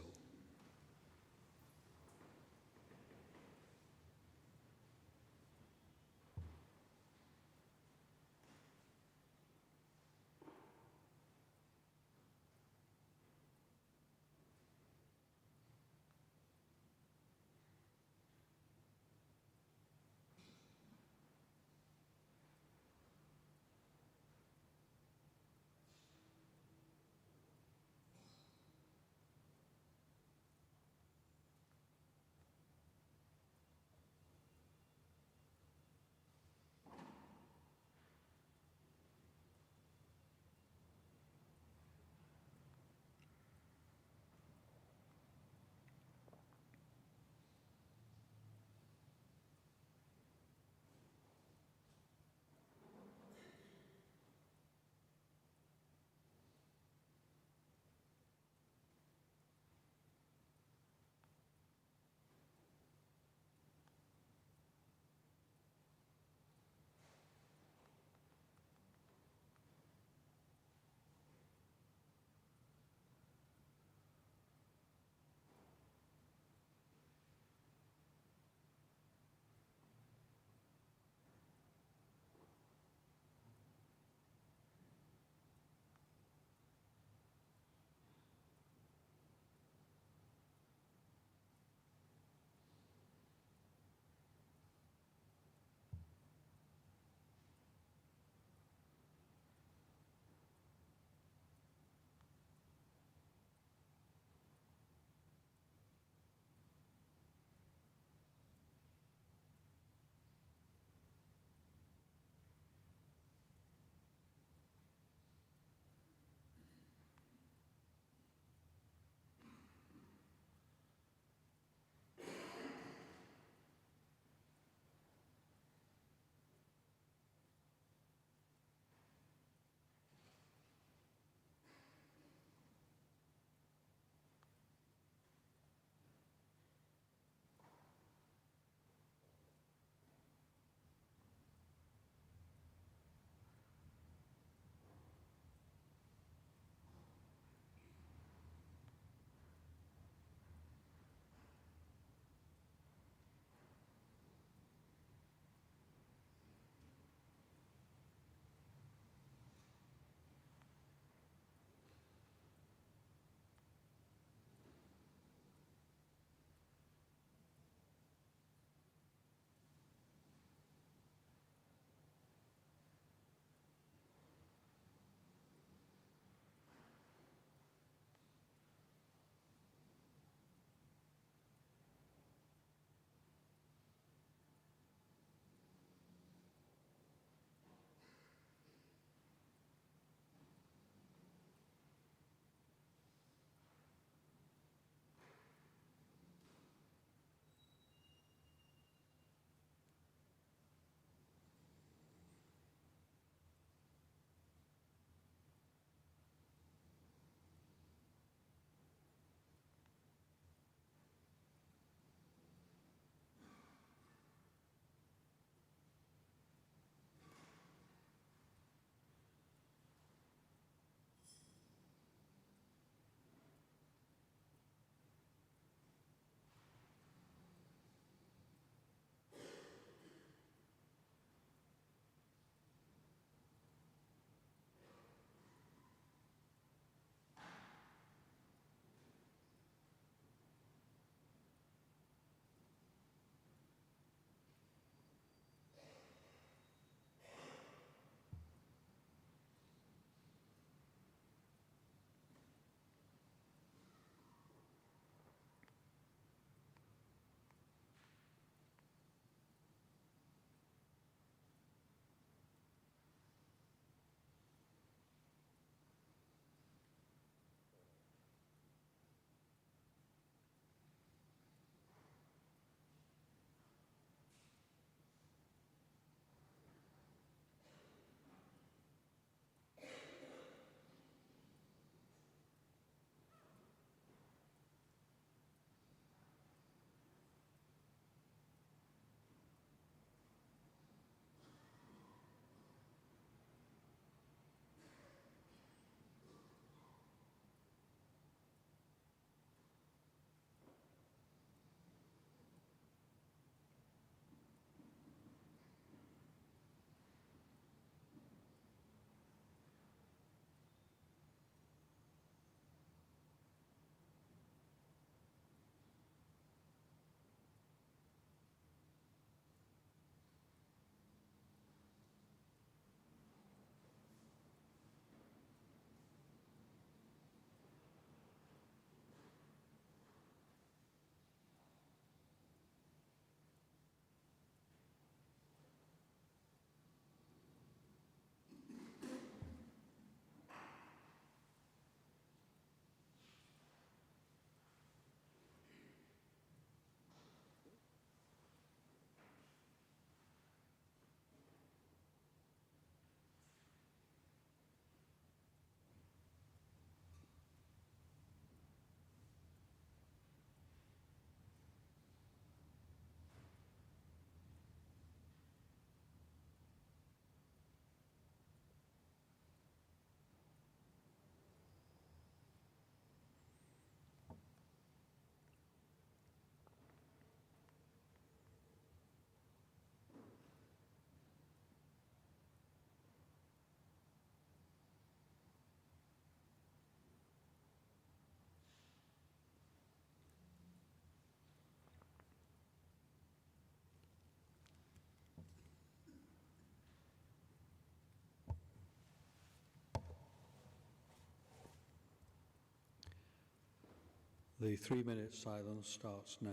The 3-minute silence starts now.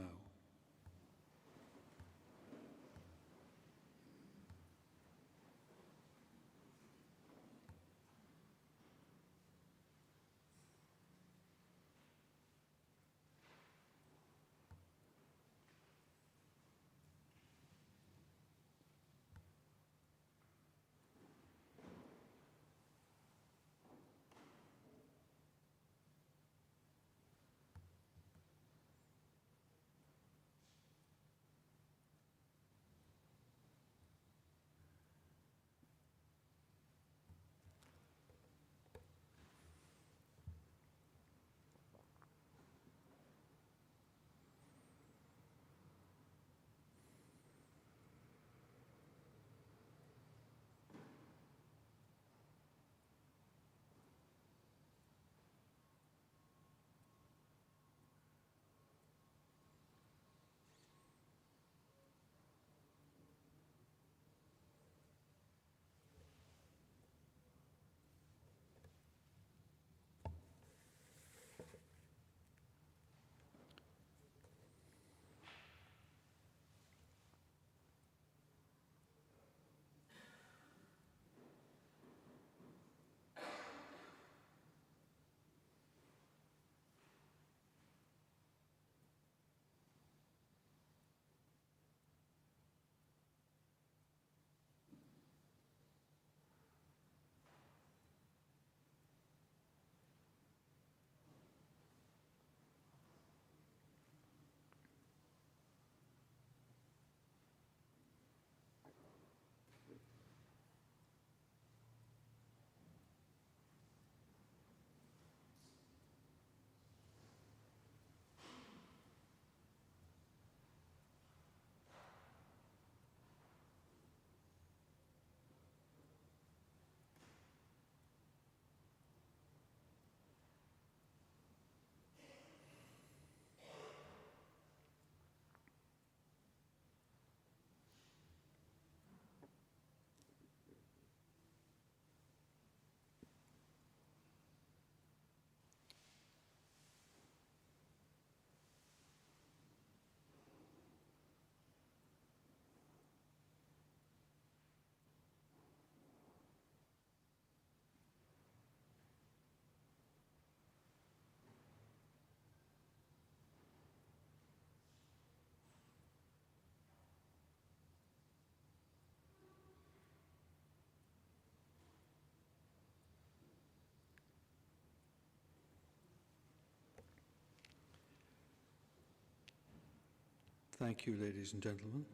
Thank you, ladies and gentlemen.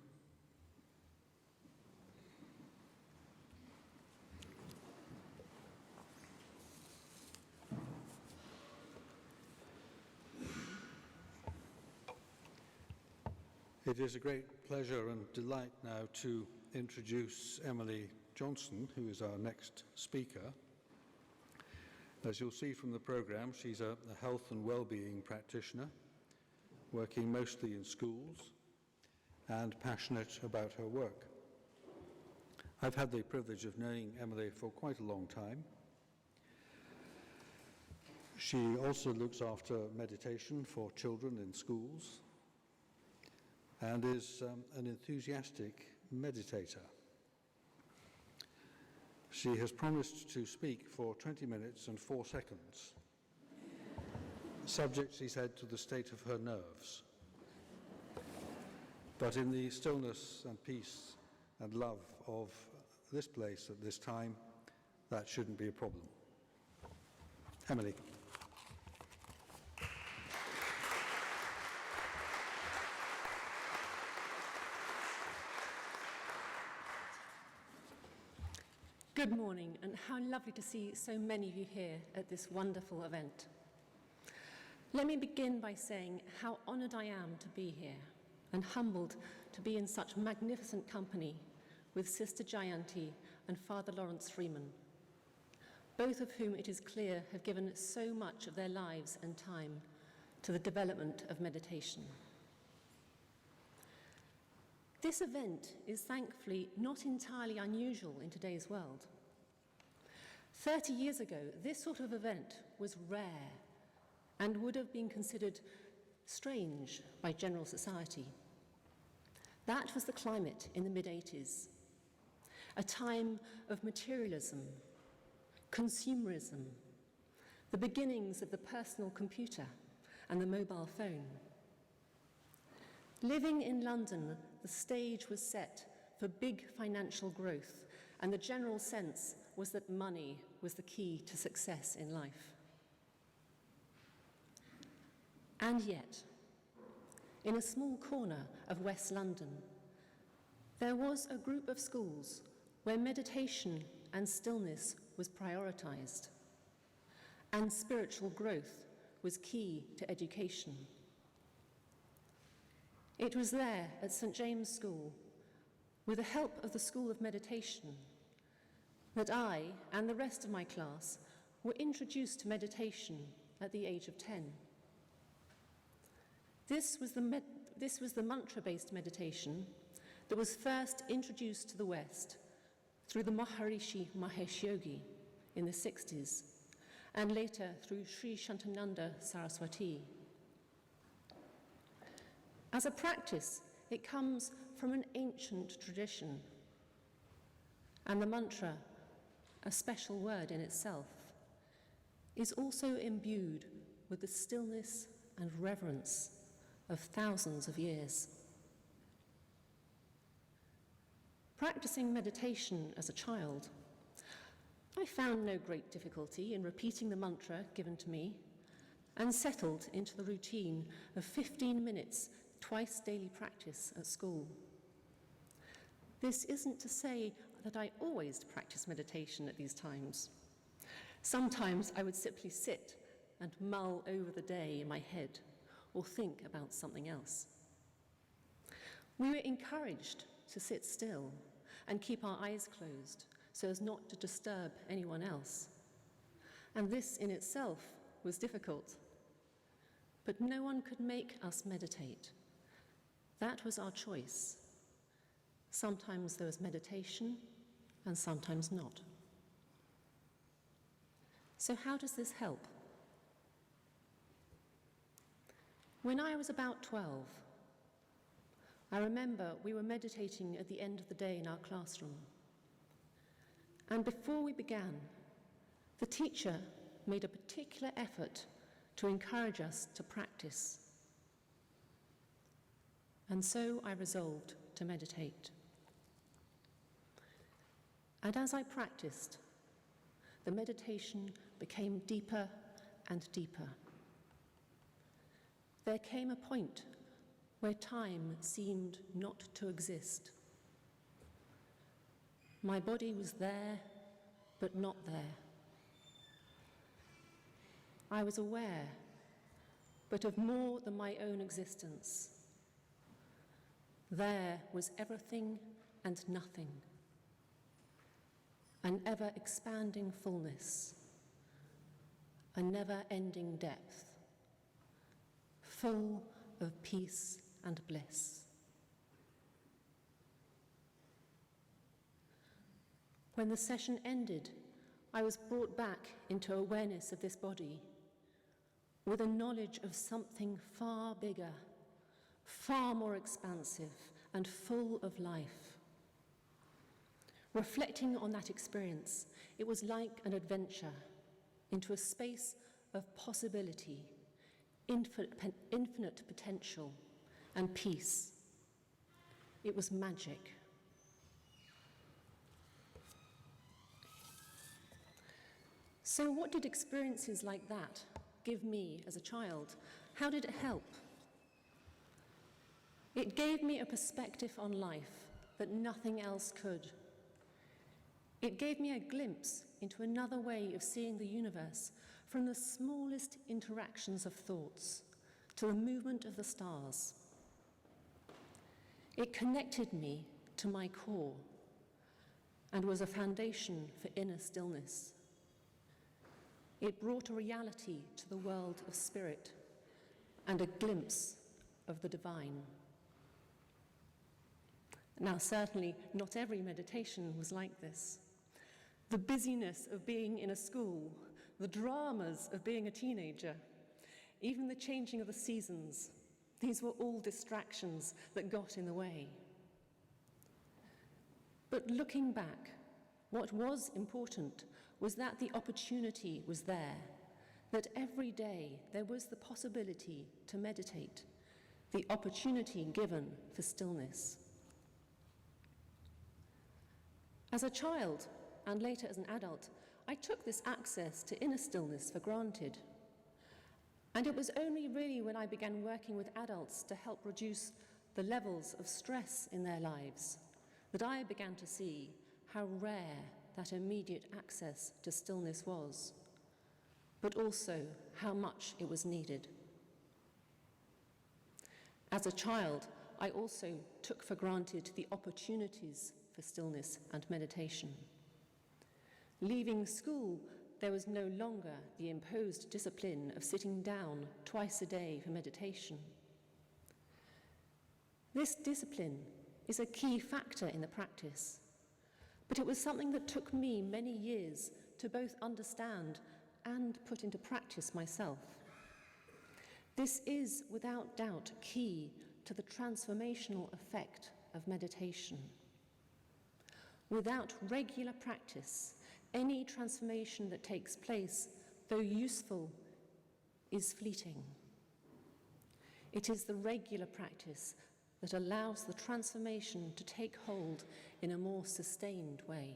It is a great pleasure and delight now to introduce Emily Johnson, who is our next speaker. As you'll see from the programme, she's a health and well-being practitioner, working mostly in schools and passionate about her work. I've had the privilege of knowing Emily for quite a long time. She also looks after meditation for children in schools and is an enthusiastic meditator. She has promised to speak for 20 minutes and 4 seconds, subject, she said, to the state of her nerves. But in the stillness and peace and love of this place at this time, that shouldn't be a problem. Emily. Good morning, and how lovely to see so many of you here at this wonderful event. Let me begin by saying how honoured I am to be here and humbled to be in such magnificent company with Sister Jayanti and Father Lawrence Freeman, both of whom it is clear have given so much of their lives and time to the development of meditation. This event is thankfully not entirely unusual in today's world. 30 years ago, this sort of event was rare and would have been considered strange by general society. That was the climate in the mid-80s, a time of materialism, consumerism, the beginnings of the personal computer and the mobile phone. Living in London, the stage was set for big financial growth, and the general sense was that money was the key to success in life. And yet, in a small corner of West London, there was a group of schools where meditation and stillness was prioritised, and spiritual growth was key to education. It was there at St. James School, with the help of the School of Meditation, that I and the rest of my class were introduced to meditation at the age of 10. This was the mantra-based meditation that was first introduced to the West through the Maharishi Mahesh Yogi in the 60s, and later through Sri Shantananda Saraswati. As a practice, it comes from an ancient tradition, and the mantra, a special word in itself, is also imbued with the stillness and reverence of thousands of years. Practicing meditation as a child, I found no great difficulty in repeating the mantra given to me and settled into the routine of 15 minutes twice daily practice at school. This isn't to say that I always practice meditation at these times. Sometimes I would simply sit and mull over the day in my head or think about something else. We were encouraged to sit still and keep our eyes closed so as not to disturb anyone else. And this in itself was difficult. But no one could make us meditate. That was our choice. Sometimes there was meditation and sometimes not. So how does this help? When I was about 12, I remember we were meditating at the end of the day in our classroom. And before we began, the teacher made a particular effort to encourage us to practice. And so I resolved to meditate. And as I practiced, the meditation became deeper and deeper. There came a point where time seemed not to exist. My body was there, but not there. I was aware, but of more than my own existence. There was everything and nothing, an ever-expanding fullness, a never-ending depth, full of peace and bliss. When the session ended, I was brought back into awareness of this body with a knowledge of something far bigger, far more expansive and full of life. Reflecting on that experience, it was like an adventure into a space of possibility, infinite potential and peace. It was magic. So what did experiences like that give me as a child? How did it help? It gave me a perspective on life that nothing else could. It gave me a glimpse into another way of seeing the universe, from the smallest interactions of thoughts to the movement of the stars. It connected me to my core and was a foundation for inner stillness. It brought a reality to the world of spirit and a glimpse of the divine. Now, certainly, not every meditation was like this. The busyness of being in a school, the dramas of being a teenager, even the changing of the seasons. These were all distractions that got in the way. But looking back, what was important was that the opportunity was there, that every day there was the possibility to meditate, the opportunity given for stillness. As a child, and later as an adult, I took this access to inner stillness for granted. And it was only really when I began working with adults to help reduce the levels of stress in their lives that I began to see how rare that immediate access to stillness was, but also how much it was needed. As a child, I also took for granted the opportunities for stillness and meditation. Leaving school, there was no longer the imposed discipline of sitting down twice a day for meditation. This discipline is a key factor in the practice, but it was something that took me many years to both understand and put into practice myself. This is, without doubt, key to the transformational effect of meditation. Without regular practice, any transformation that takes place, though useful, is fleeting. It is the regular practice that allows the transformation to take hold in a more sustained way.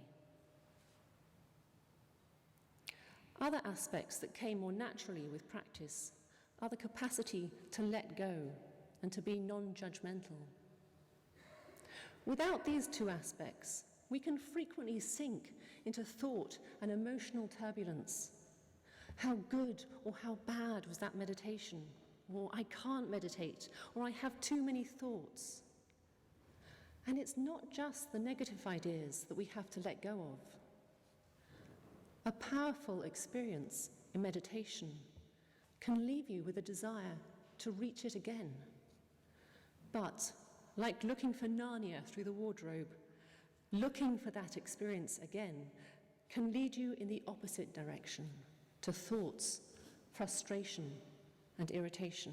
Other aspects that came more naturally with practice are the capacity to let go and to be non-judgmental. Without these two aspects, we can frequently sink into thought and emotional turbulence. How good or how bad was that meditation? Or I can't meditate, or I have too many thoughts. And it's not just the negative ideas that we have to let go of. A powerful experience in meditation can leave you with a desire to reach it again. But, like looking for Narnia through the wardrobe, looking for that experience again can lead you in the opposite direction, to thoughts, frustration, and irritation.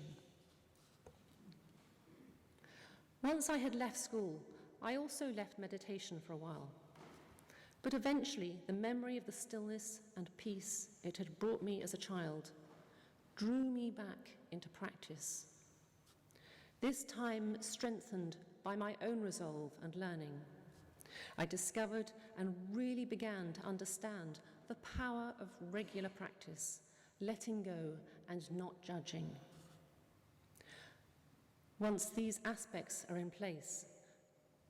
Once I had left school, I also left meditation for a while. But eventually, the memory of the stillness and peace it had brought me as a child drew me back into practice. This time strengthened by my own resolve and learning. I discovered and really began to understand the power of regular practice, letting go and not judging. Once these aspects are in place,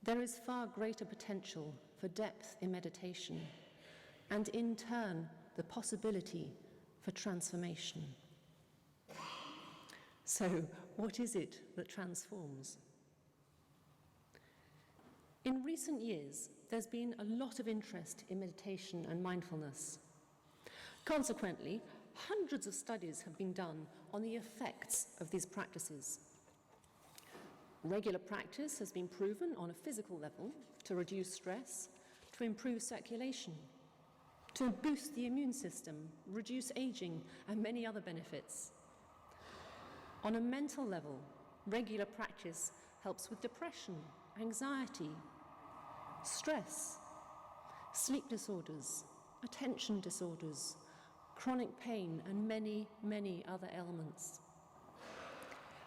there is far greater potential for depth in meditation, and in turn, the possibility for transformation. So, what is it that transforms? In recent years, there's been a lot of interest in meditation and mindfulness. Consequently, hundreds of studies have been done on the effects of these practices. Regular practice has been proven on a physical level to reduce stress, to improve circulation, to boost the immune system, reduce aging, and many other benefits. On a mental level, regular practice helps with depression, anxiety, stress, sleep disorders, attention disorders, chronic pain, and many, many other ailments.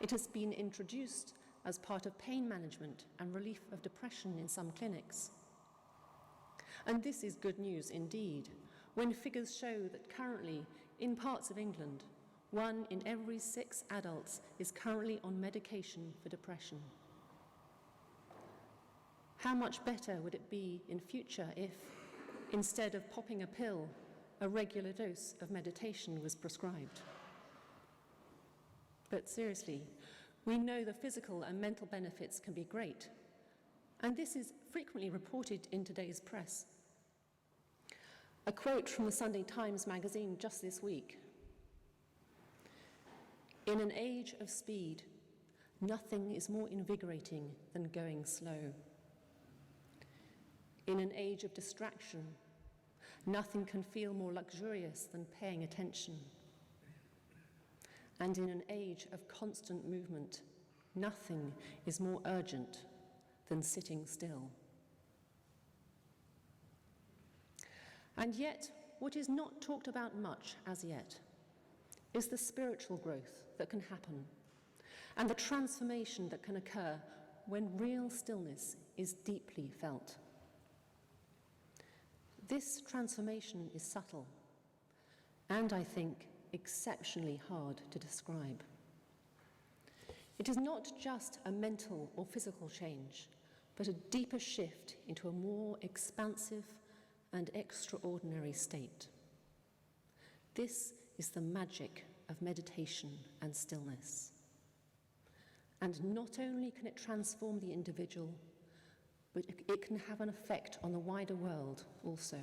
It has been introduced as part of pain management and relief of depression in some clinics. And this is good news indeed, when figures show that currently, in parts of England, 1 in every 6 adults is currently on medication for depression. How much better would it be in future if, instead of popping a pill, a regular dose of meditation was prescribed? But seriously, we know the physical and mental benefits can be great, and this is frequently reported in today's press. A quote from the Sunday Times magazine just this week: "In an age of speed, nothing is more invigorating than going slow. In an age of distraction, nothing can feel more luxurious than paying attention. And in an age of constant movement, nothing is more urgent than sitting still. And yet, what is not talked about much as yet is the spiritual growth that can happen and the transformation that can occur when real stillness is deeply felt. This transformation is subtle and, I think, exceptionally hard to describe. It is not just a mental or physical change, but a deeper shift into a more expansive and extraordinary state. This is the magic of meditation and stillness. And not only can it transform the individual, but it can have an effect on the wider world also.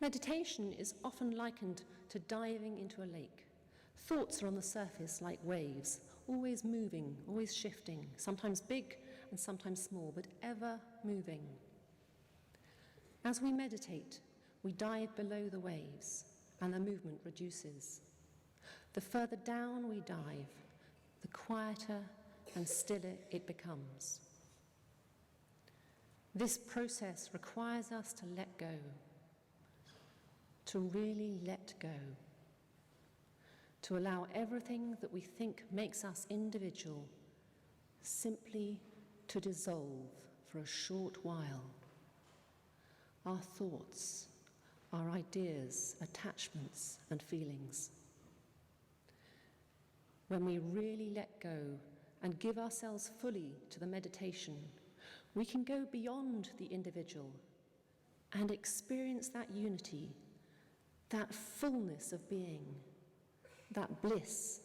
Meditation is often likened to diving into a lake. Thoughts are on the surface like waves, always moving, always shifting, sometimes big and sometimes small, but ever moving. As we meditate, we dive below the waves and the movement reduces. The further down we dive, the quieter and stiller it becomes. This process requires us to let go, to really let go, to allow everything that we think makes us individual simply to dissolve for a short while. Our thoughts, our ideas, attachments, and feelings. When we really let go and give ourselves fully to the meditation, we can go beyond the individual and experience that unity, that fullness of being, that bliss,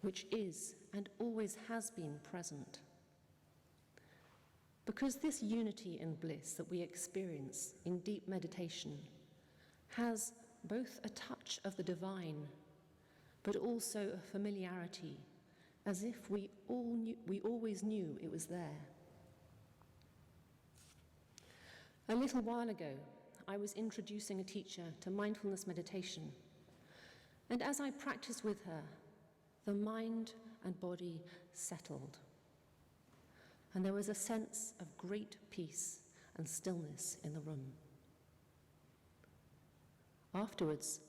which is and always has been present. Because this unity and bliss that we experience in deep meditation has both a touch of the divine, but also a familiarity, as if we always knew it was there. A little while ago, I was introducing a teacher to mindfulness meditation, and as I practiced with her, the mind and body settled, and there was a sense of great peace and stillness in the room. Afterwards,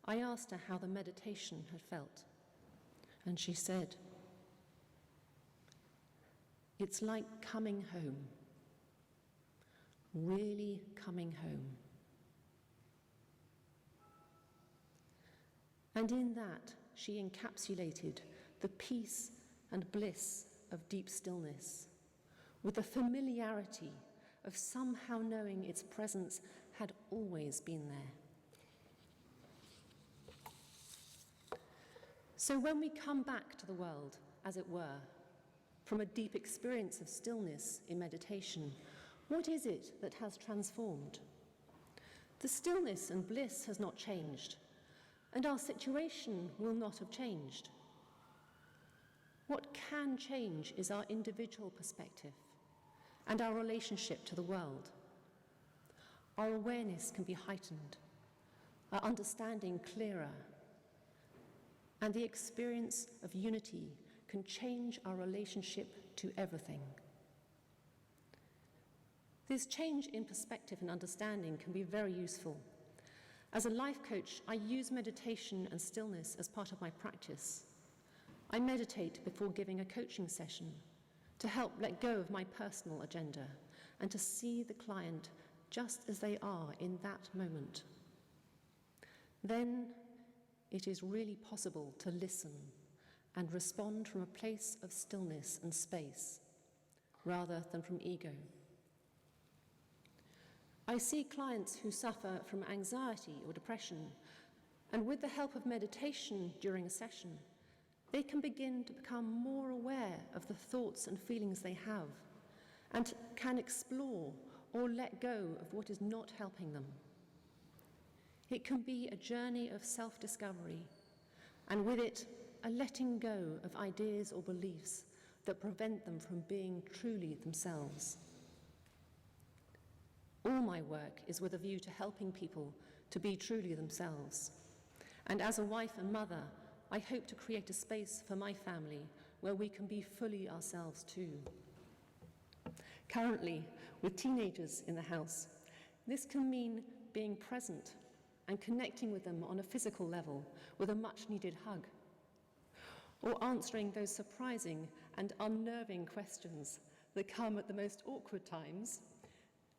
I asked her how the meditation had felt, and she said, "It's like coming home, really coming home." And in that, she encapsulated the peace and bliss of deep stillness, with the familiarity of somehow knowing its presence had always been there. So when we come back to the world, as it were, from a deep experience of stillness in meditation, what is it that has transformed? The stillness and bliss has not changed, and our situation will not have changed. What can change is our individual perspective and our relationship to the world. Our awareness can be heightened, our understanding clearer, and the experience of unity can change our relationship to everything. This change in perspective and understanding can be very useful. As a life coach, I use meditation and stillness as part of my practice. I meditate before giving a coaching session to help let go of my personal agenda and to see the client just as they are in that moment. Then it is really possible to listen and respond from a place of stillness and space rather than from ego. I see clients who suffer from anxiety or depression, and with the help of meditation during a session, they can begin to become more aware of the thoughts and feelings they have and can explore or let go of what is not helping them. It can be a journey of self-discovery, and with it, a letting go of ideas or beliefs that prevent them from being truly themselves. All my work is with a view to helping people to be truly themselves, And as a wife and mother, I hope to create a space for my family where we can be fully ourselves too. Currently, with teenagers in the house, this can mean being present and connecting with them on a physical level with a much-needed hug, or answering those surprising and unnerving questions that come at the most awkward times,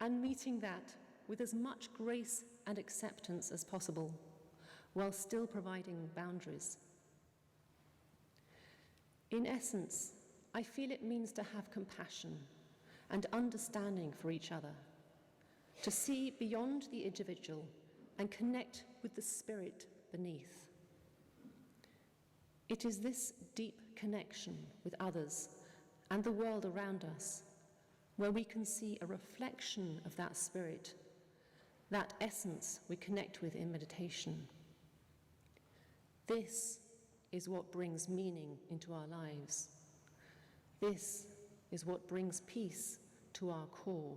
and meeting that with as much grace and acceptance as possible, while still providing boundaries. In essence, I feel it means to have compassion and understanding for each other, to see beyond the individual and connect with the spirit beneath. It is this deep connection with others and the world around us where we can see a reflection of that spirit, that essence we connect with in meditation. This is what brings meaning into our lives. This is what brings peace to our core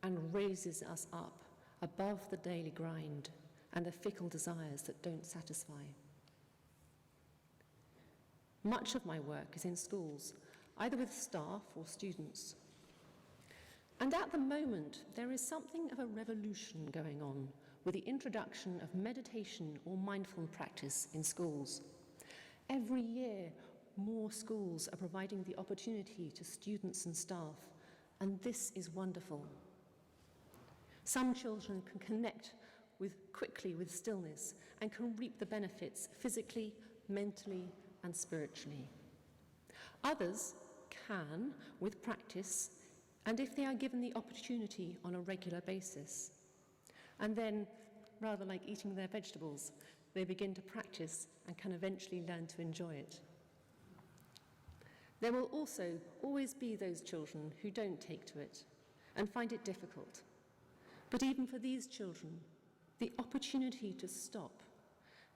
and raises us up above the daily grind and the fickle desires that don't satisfy. Much of my work is in schools, either with staff or students. And at the moment, there is something of a revolution going on with the introduction of meditation or mindful practice in schools. Every year, more schools are providing the opportunity to students and staff, and this is wonderful. Some children can connect quickly with stillness and can reap the benefits physically, mentally, and spiritually. Others can, with practice, and if they are given the opportunity on a regular basis. And then, rather like eating their vegetables, they begin to practice and can eventually learn to enjoy it. There will also always be those children who don't take to it and find it difficult. But even for these children, the opportunity to stop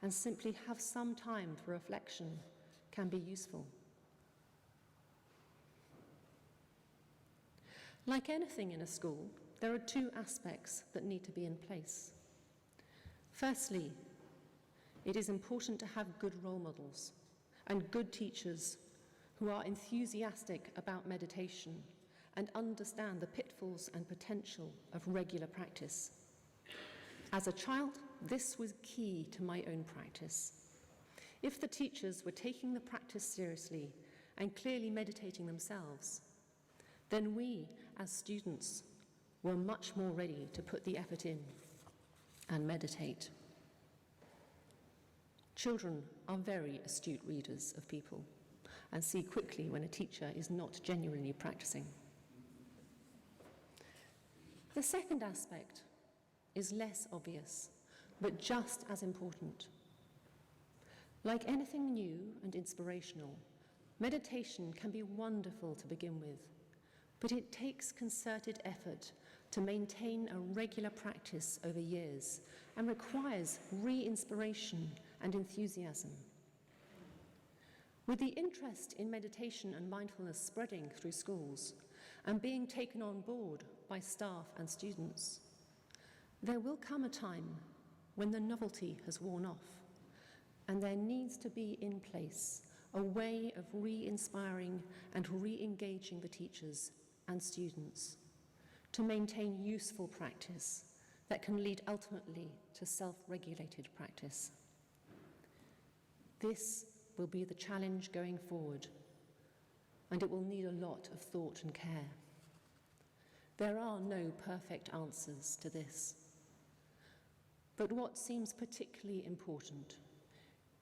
and simply have some time for reflection can be useful. Like anything in a school, there are two aspects that need to be in place. Firstly, it is important to have good role models and good teachers who are enthusiastic about meditation and understand the pitfalls and potential of regular practice. As a child, this was key to my own practice. If the teachers were taking the practice seriously and clearly meditating themselves, then we, as students, were much more ready to put the effort in and meditate. Children are very astute readers of people and see quickly when a teacher is not genuinely practicing. The second aspect is less obvious, but just as important. Like anything new and inspirational, meditation can be wonderful to begin with, but it takes concerted effort to maintain a regular practice over years and requires re-inspiration and enthusiasm. With the interest in meditation and mindfulness spreading through schools and being taken on board by staff and students, there will come a time when the novelty has worn off and there needs to be in place a way of re-inspiring and re-engaging the teachers and students to maintain useful practice that can lead ultimately to self-regulated practice. This will be the challenge going forward, and it will need a lot of thought and care. There are no perfect answers to this, but what seems particularly important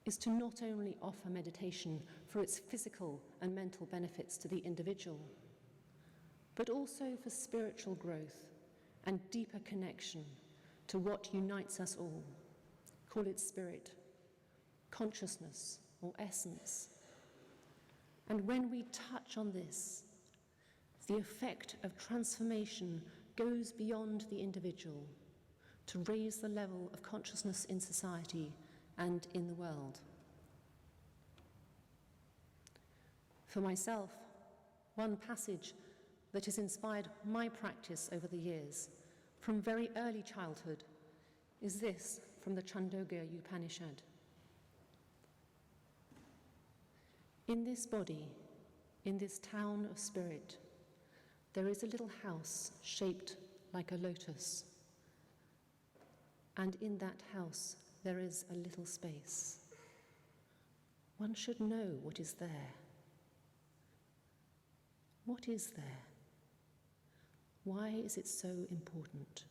is to not only offer meditation for its physical and mental benefits to the individual, but also for spiritual growth and deeper connection to what unites us all. Call it spirit, consciousness, or essence. And when we touch on this, the effect of transformation goes beyond the individual to raise the level of consciousness in society and in the world. For myself, one passage that has inspired my practice over the years, from very early childhood, is this from the Chandogya Upanishad. In this body, in this town of spirit, there is a little house shaped like a lotus. And in that house, there is a little space. One should know what is there. What is there? Why is it so important?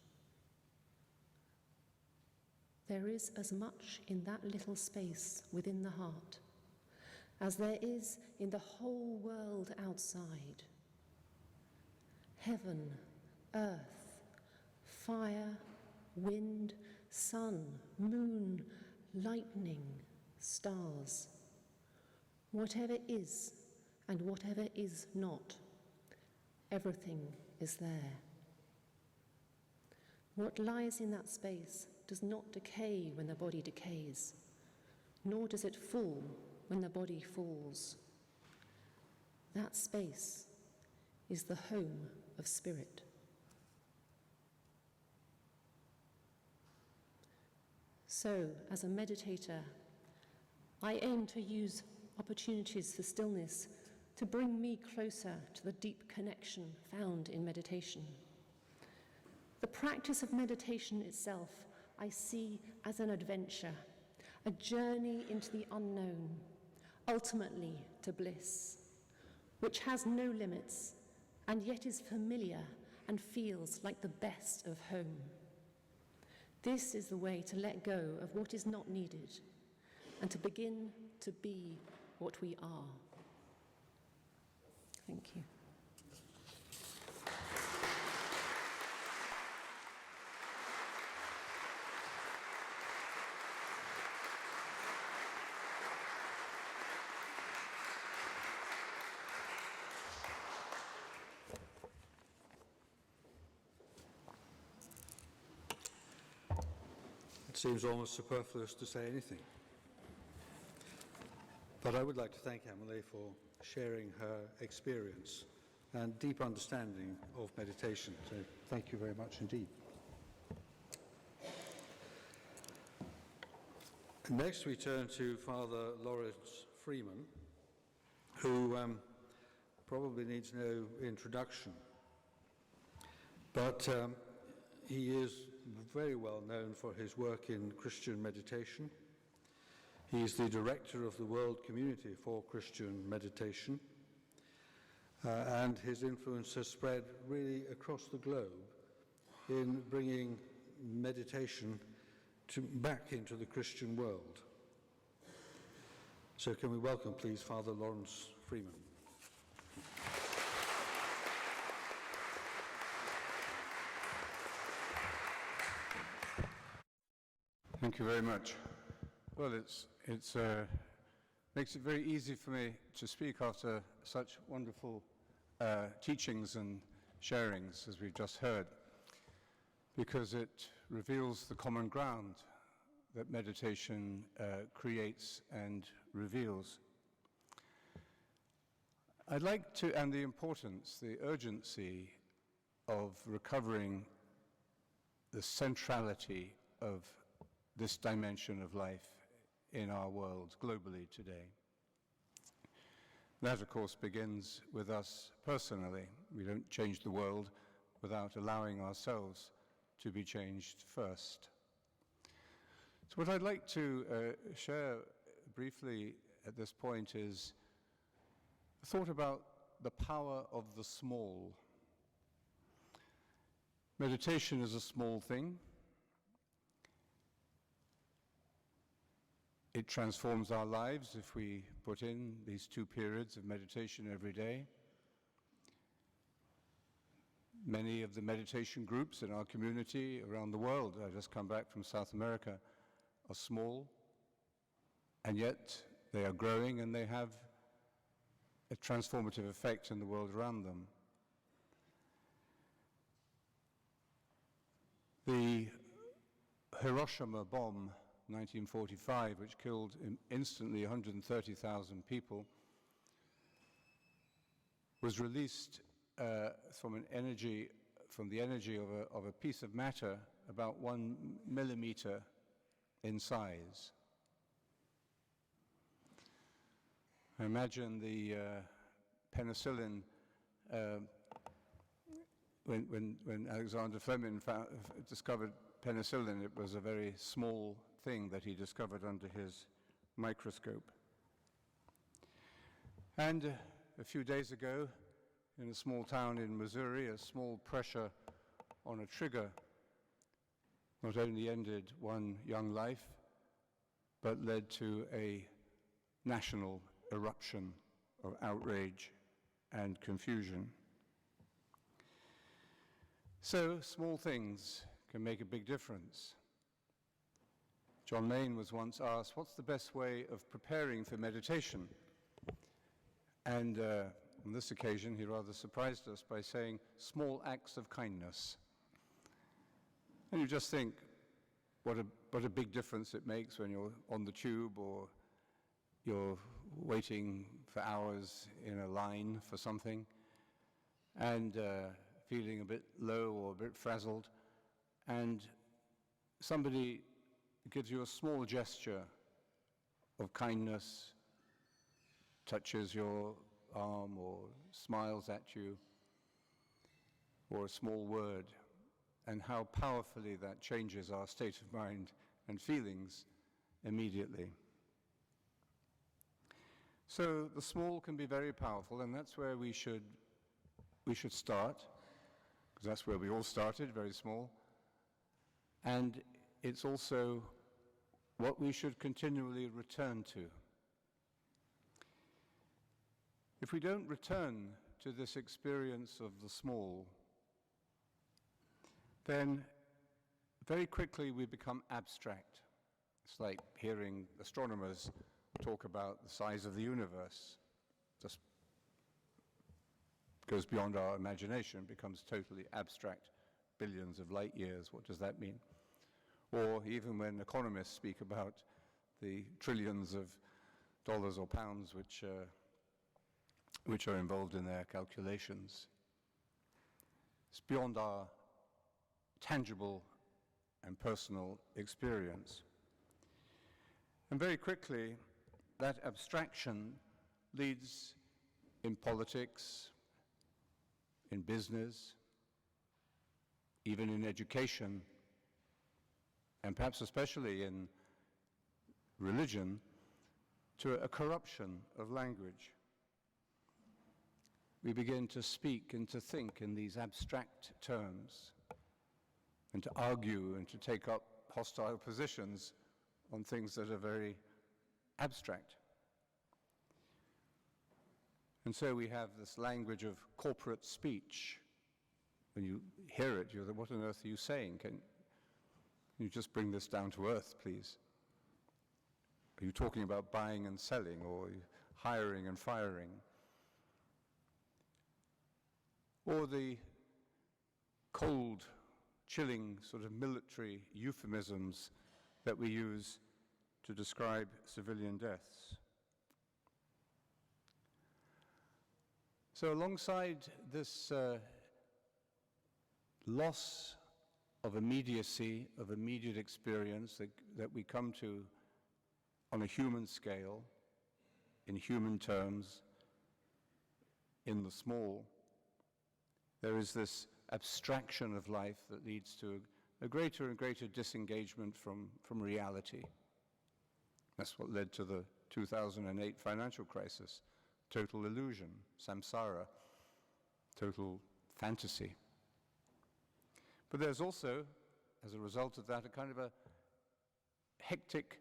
There is as much in that little space within the heart as there is in the whole world outside. Heaven, earth, fire, wind, sun, moon, lightning, stars. Whatever is and whatever is not, everything is there. What lies in that space does not decay when the body decays, nor does it fall when the body falls. That space is the home of spirit. So, as a meditator, I aim to use opportunities for stillness to bring me closer to the deep connection found in meditation. The practice of meditation itself I see as an adventure, a journey into the unknown, ultimately to bliss, which has no limits and yet is familiar and feels like the best of home. This is the way to let go of what is not needed and to begin to be what we are. Thank you. It seems almost superfluous to say anything. But I would like to thank Emily for sharing her experience and deep understanding of meditation. So thank you very much indeed. Next we turn to Father Lawrence Freeman, who probably needs no introduction. But he is very well known for his work in Christian meditation. He is the director of the World Community for Christian Meditation, and his influence has spread really across the globe in bringing meditation back into the Christian world. So can we welcome, please, Father Lawrence Freeman. Thank you very much. Well, it makes it very easy for me to speak after such wonderful teachings and sharings as we've just heard, because it reveals the common ground that meditation creates and reveals. I'd like to, and the importance, the urgency of recovering the centrality of this dimension of life in our world globally today. That, of course, begins with us personally. We don't change the world without allowing ourselves to be changed first. So what I'd like to share briefly at this point is a thought about the power of the small. Meditation is a small thing. It transforms our lives if we put in these 2 periods of meditation every day. Many of the meditation groups in our community around the world, I just come back from South America, are small, and yet they are growing and they have a transformative effect in the world around them. The Hiroshima bomb, 1945, which killed instantly 130,000 people, was released from the energy of a piece of matter about 1 millimeter in size. I imagine the penicillin, when Alexander Fleming discovered penicillin, it was a very small thing that he discovered under his microscope. And a few days ago, in a small town in Missouri, a small pressure on a trigger not only ended one young life, but led to a national eruption of outrage and confusion. So, small things can make a big difference. John Maine was once asked, what's the best way of preparing for meditation? And on this occasion, he rather surprised us by saying, small acts of kindness. And you just think, what a big difference it makes when you're on the tube or you're waiting for hours in a line for something and feeling a bit low or a bit frazzled, and somebody gives you a small gesture of kindness, touches your arm or smiles at you, or a small word, and how powerfully that changes our state of mind and feelings immediately. So the small can be very powerful, and that's where we should start, because that's where we all started, very small. And it's also what we should continually return to. If we don't return to this experience of the small, then very quickly we become abstract. It's like hearing astronomers talk about the size of the universe. Just goes beyond our imagination, becomes totally abstract. Billions of light years, what does that mean? Or even when economists speak about the trillions of dollars or pounds which are involved in their calculations. It's beyond our tangible and personal experience. And very quickly, that abstraction leads in politics, in business, even in education, and perhaps especially in religion, to a corruption of language. We begin to speak and to think in these abstract terms, and to argue and to take up hostile positions on things that are very abstract. And so we have this language of corporate speech. When you hear it, you're like, what on earth are you saying? Can you just bring this down to earth, please? Are you talking about buying and selling, or hiring and firing? Or the cold, chilling sort of military euphemisms that we use to describe civilian deaths. So alongside this loss of immediacy, of immediate experience that we come to on a human scale, in human terms, in the small, there is this abstraction of life that leads to a greater and greater disengagement from reality. That's what led to the 2008 financial crisis. Total illusion, samsara, total fantasy. But there's also, as a result of that, a kind of a hectic,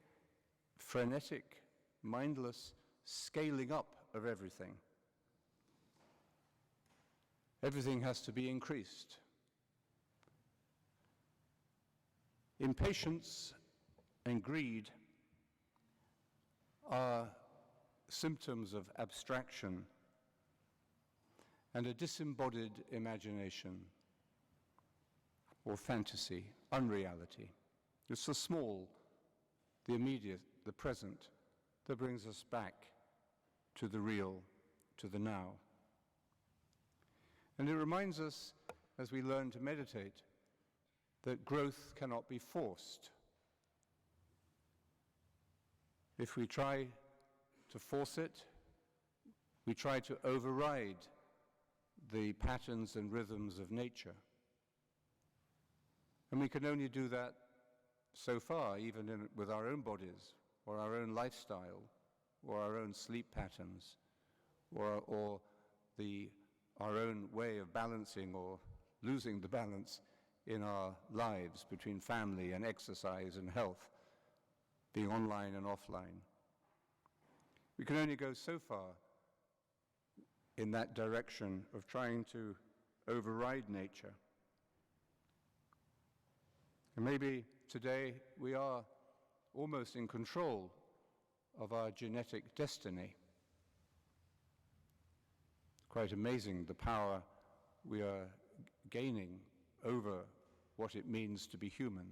frenetic, mindless scaling up of everything. Everything has to be increased. Impatience and greed are symptoms of abstraction and a disembodied imagination or fantasy, unreality. It's the small, the immediate, the present that brings us back to the real, to the now. And it reminds us, as we learn to meditate, that growth cannot be forced. If we try to force it, We try to override the patterns and rhythms of nature. And we can only do that so far, even with our own bodies, or our own lifestyle, or our own sleep patterns, or our own way of balancing or losing the balance in our lives between family and exercise and health, being online and offline. We can only go so far in that direction of trying to override nature. And maybe today we are almost in control of our genetic destiny. Quite amazing the power we are gaining over what it means to be human.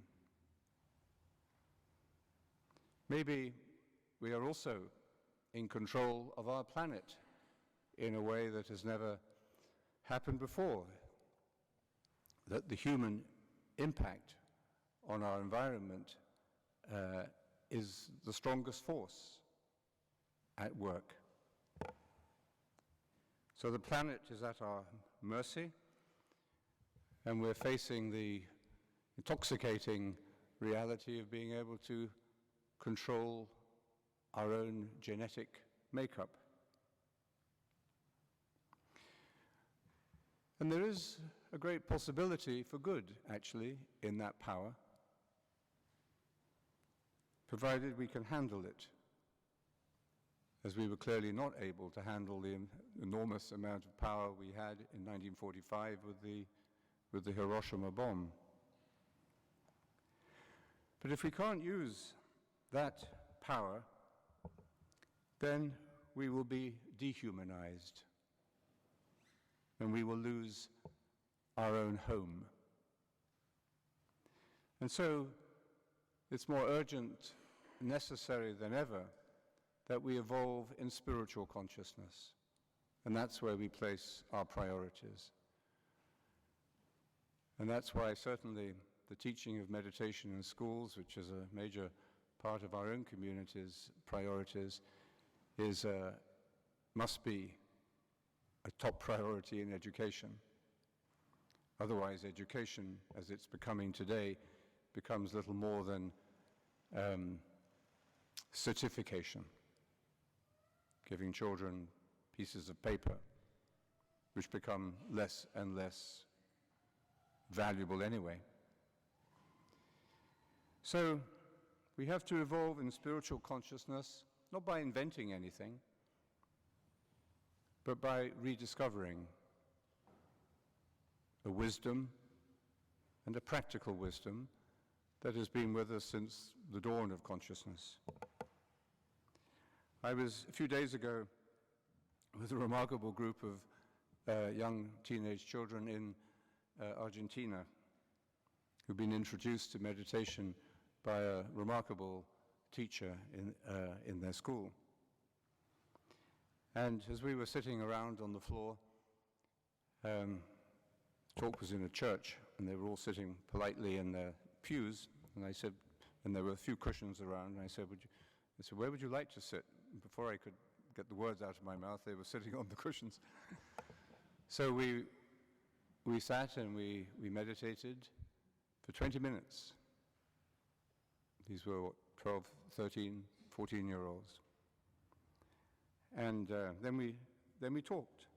Maybe we are also in control of our planet in a way that has never happened before, that the human impact on our environment is the strongest force at work. So the planet is at our mercy, and we're facing the intoxicating reality of being able to control our own genetic makeup. And there is a great possibility for good, actually, in that power, provided we can handle it, as we were clearly not able to handle the enormous amount of power we had in 1945 with the Hiroshima bomb. But if we can't use that power, then we will be dehumanized, and we will lose our own home. And so it's more urgent, necessary than ever, that we evolve in spiritual consciousness. And that's where we place our priorities. And that's why certainly the teaching of meditation in schools, which is a major part of our own community's priorities, must be a top priority in education. Otherwise, education, as it's becoming today, becomes little more than certification, giving children pieces of paper, which become less and less valuable anyway. So we have to evolve in spiritual consciousness, not by inventing anything, but by rediscovering a wisdom and a practical wisdom that has been with us since the dawn of consciousness. I was, a few days ago, with a remarkable group of young teenage children in Argentina who've been introduced to meditation by a remarkable teacher in their school. And as we were sitting around on the floor, talk was in a church, and they were all sitting politely in their pews, and I said, and there were a few cushions around, and I said, where would you like to sit? And before I could get the words out of my mouth, they were sitting on the cushions. So we sat and we meditated for 20 minutes. These were, 12, 13, 14-year-olds. And then we talked.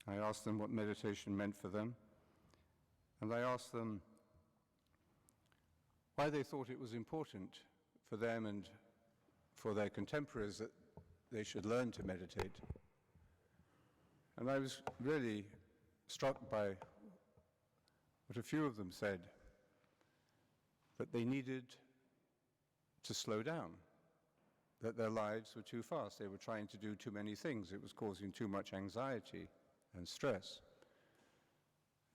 I asked them what meditation meant for them, and I asked them why they thought it was important for them and for their contemporaries that they should learn to meditate. And I was really struck by what a few of them said, that they needed to slow down, that their lives were too fast. They were trying to do too many things. It was causing too much anxiety and stress.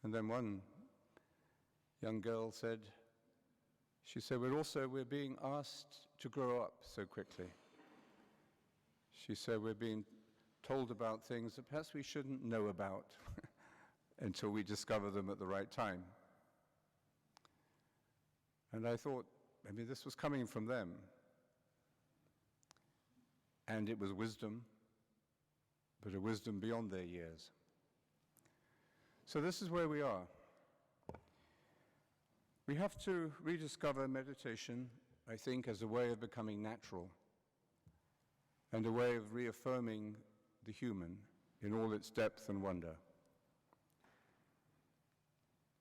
And then one young girl said, we're being asked to grow up so quickly. She said, we're being told about things that perhaps we shouldn't know about until we discover them at the right time. And I thought, this was coming from them. And it was wisdom, but a wisdom beyond their years. So this is where we are. We have to rediscover meditation, I think, as a way of becoming natural and a way of reaffirming the human in all its depth and wonder.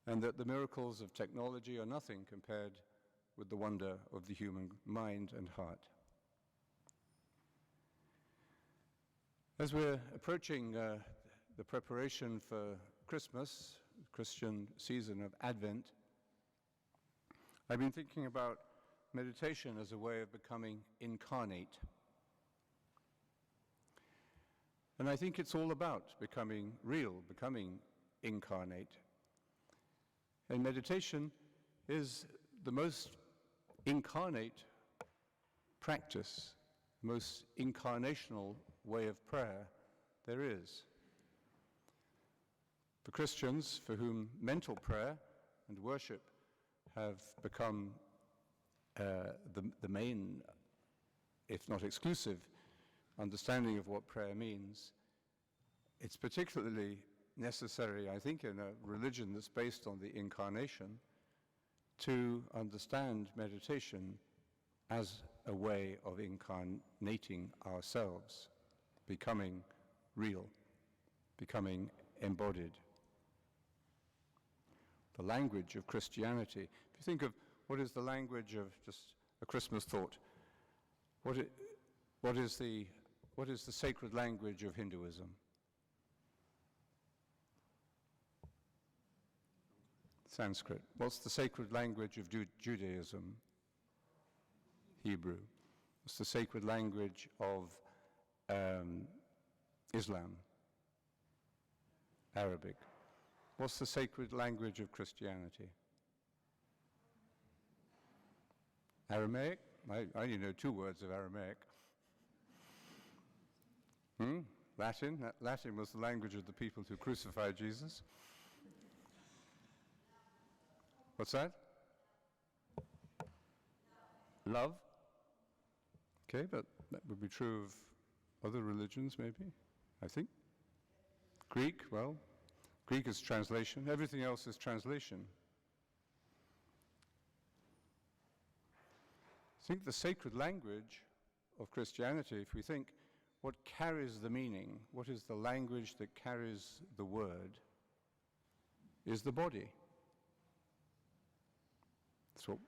And that the miracles of technology are nothing compared with the wonder of the human mind and heart. As we're approaching the preparation for Christmas, Christian season of Advent, I've been thinking about meditation as a way of becoming incarnate. And I think it's all about becoming real, becoming incarnate. And meditation is the most incarnate practice, most incarnational way of prayer there is. For Christians for whom mental prayer and worship have become the main, if not exclusive, understanding of what prayer means, it's particularly necessary, I think, in a religion that's based on the incarnation, to understand meditation as a way of incarnating ourselves, becoming real, becoming embodied. The language of Christianity. If you think of what is the language of, just a Christmas thought, what is the sacred language of Hinduism? Sanskrit. What's the sacred language of Judaism? Hebrew. What's the sacred language of Islam? Arabic. What's the sacred language of Christianity? Aramaic? I only know 2 words of Aramaic. Latin? Latin was the language of the people who crucified Jesus. What's that? Love? Okay, but that would be true of other religions, maybe, I think. Greek, well, Greek is translation. Everything else is translation. I think the sacred language of Christianity, if we think what carries the meaning, what is the language that carries the word, is the body. That's what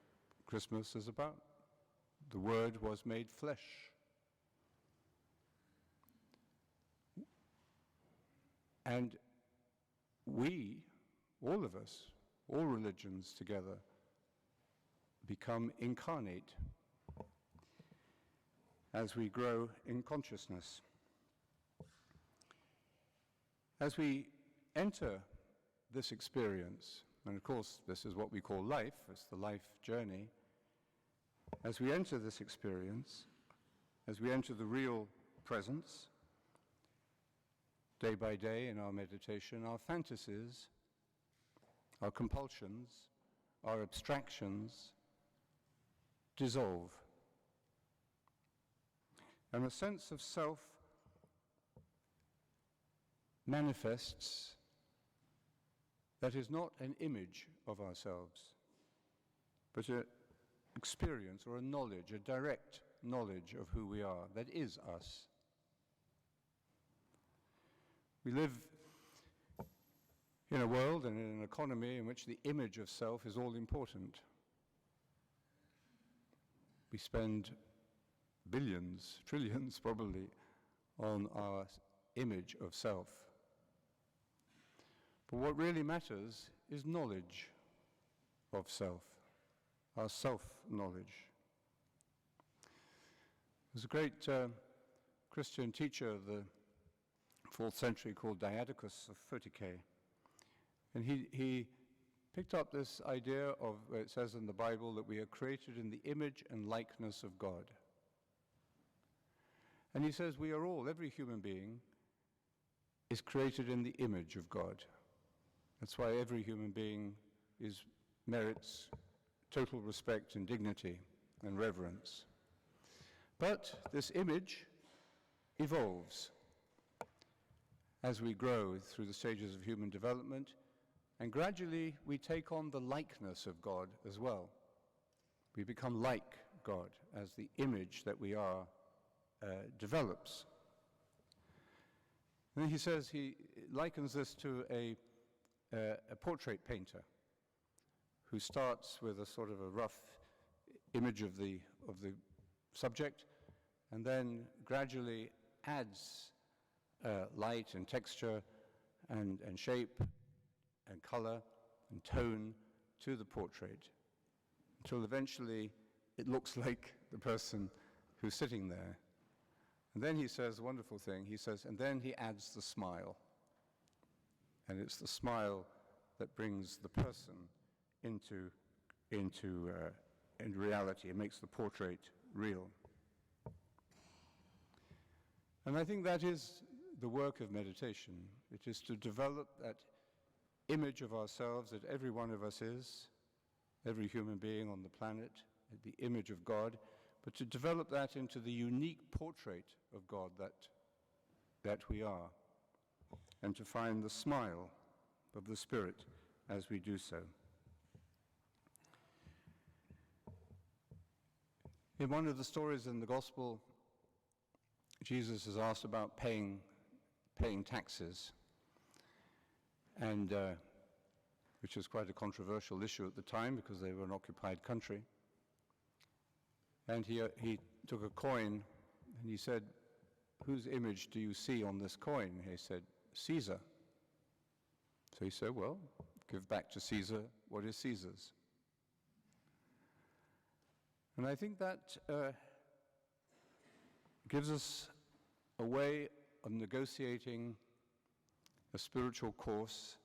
Christmas is about. The Word was made flesh. And we, all of us, all religions together, become incarnate as we grow in consciousness. As we enter this experience, and of course this is what we call life, it's the life journey, as we enter this experience, as we enter the real presence, day by day in our meditation, our fantasies, our compulsions, our abstractions dissolve. And a sense of self manifests that is not an image of ourselves, but an experience or a knowledge, a direct knowledge of who we are, that is us. We live in a world and in an economy in which the image of self is all important. We spend billions, trillions probably, on our image of self. But what really matters is knowledge of self, our self-knowledge. There's a great Christian teacher of the 4th century called Diadochus of Photike, and he picked up this idea of, it says in the Bible, that we are created in the image and likeness of God. And he says we are all, every human being, is created in the image of God. That's why every human being merits total respect and dignity and reverence. But this image evolves. as we grow through the stages of human development, and gradually we take on the likeness of God as well. We become like God as the image that we are develops. And then he says, he likens this to a portrait painter who starts with a sort of a rough image of the subject and then gradually adds light and texture and shape and color and tone to the portrait until eventually it looks like the person who's sitting there. And then he says a wonderful thing. He says, and then he adds the smile. And it's the smile that brings the person into reality. It makes the portrait real. And I think that is the work of meditation. It is to develop that image of ourselves that every one of us is, every human being on the planet, the image of God, but to develop that into the unique portrait of God that we are, and to find the smile of the Spirit as we do so. In one of the stories in the Gospel, Jesus is asked about paying taxes, and which was quite a controversial issue at the time because they were an occupied country. And he took a coin and he said, "Whose image do you see on this coin?" He said, "Caesar." So he said, "Well, give back to Caesar what is Caesar's." And I think that gives us a way of negotiating a spiritual course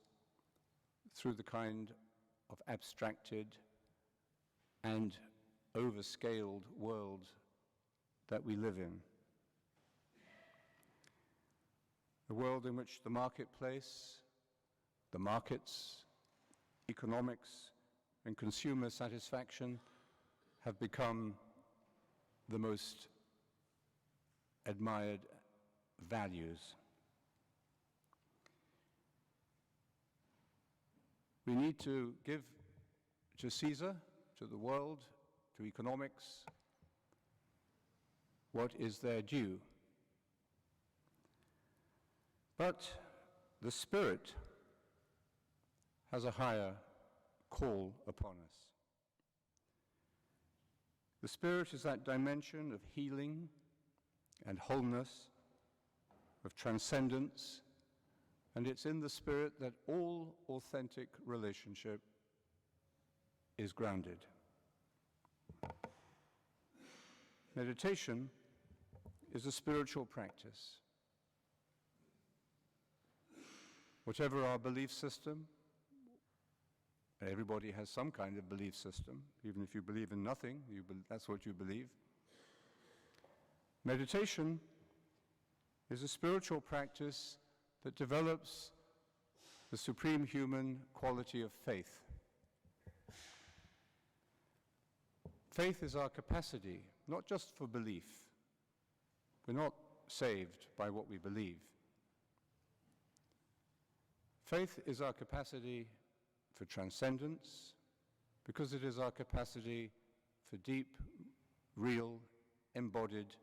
through the kind of abstracted and overscaled world that we live in. A world in which the marketplace, the markets, economics, and consumer satisfaction have become the most admired values. We need to give to Caesar, to the world, to economics, what is their due. But the Spirit has a higher call upon us. The Spirit is that dimension of healing and wholeness, of transcendence, and it's in the Spirit that all authentic relationship is grounded. Meditation is a spiritual practice. Whatever our belief system, everybody has some kind of belief system. Even if you believe in nothing, that's what you believe. Meditation is a spiritual practice that develops the supreme human quality of faith. Faith is our capacity, not just for belief. We're not saved by what we believe. Faith is our capacity for transcendence, because it is our capacity for deep, real, embodied,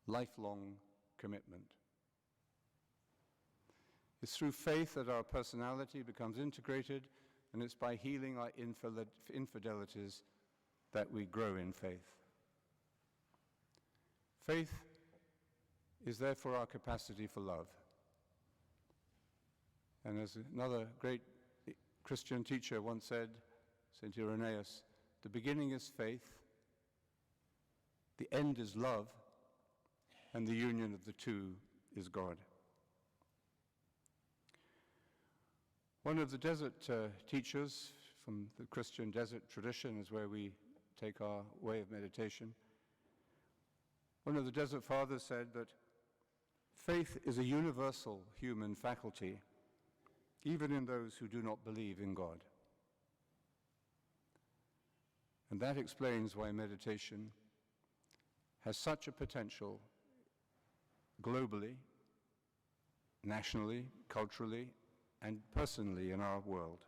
lifelong commitment. It's through faith that our personality becomes integrated, and it's by healing our infidelities that we grow in faith. Faith is therefore our capacity for love. And as another great Christian teacher once said, St. Irenaeus, the beginning is faith, the end is love, and the union of the two is God. One of the desert teachers from the Christian desert tradition is where we take our way of meditation. One of the desert fathers said that faith is a universal human faculty, even in those who do not believe in God. And that explains why meditation has such a potential globally nationally, culturally, and personally in our world.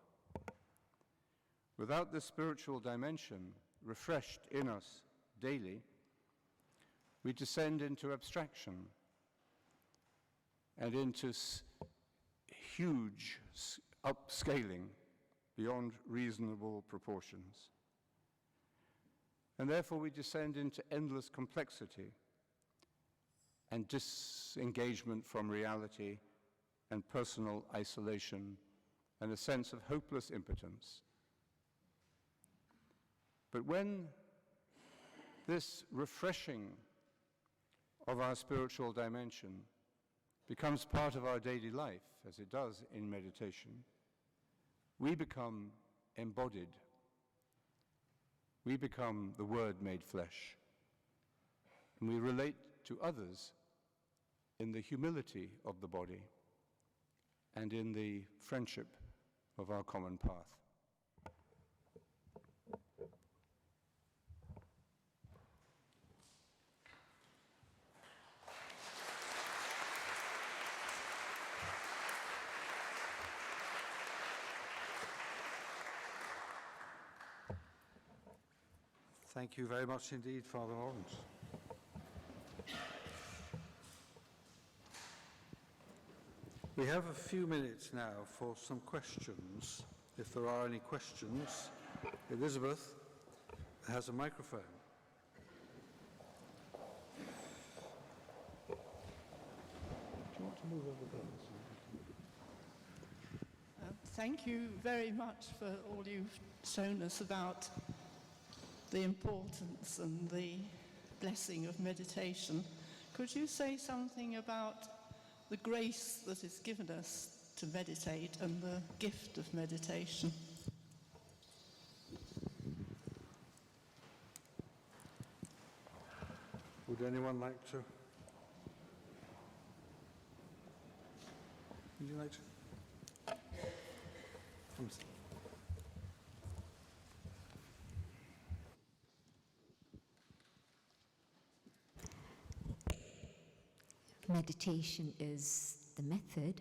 Without this spiritual dimension refreshed in us daily, we descend into abstraction and into huge upscaling beyond reasonable proportions. And therefore we descend into endless complexity and disengagement from reality and personal isolation and a sense of hopeless impotence. But when this refreshing of our spiritual dimension becomes part of our daily life, as it does in meditation, we become embodied. We become the Word made flesh. And we relate to others in the humility of the body and in the friendship of our common path. Thank you very much indeed, Father Lawrence. We have a few minutes now for some questions, if there are any questions. Elizabeth has a microphone. Do you want to move over there? Thank you very much for all you've shown us about the importance and the blessing of meditation. Could you say something about the grace that is given us to meditate and the gift of meditation? Would anyone like to? Would you like to? Meditation is the method,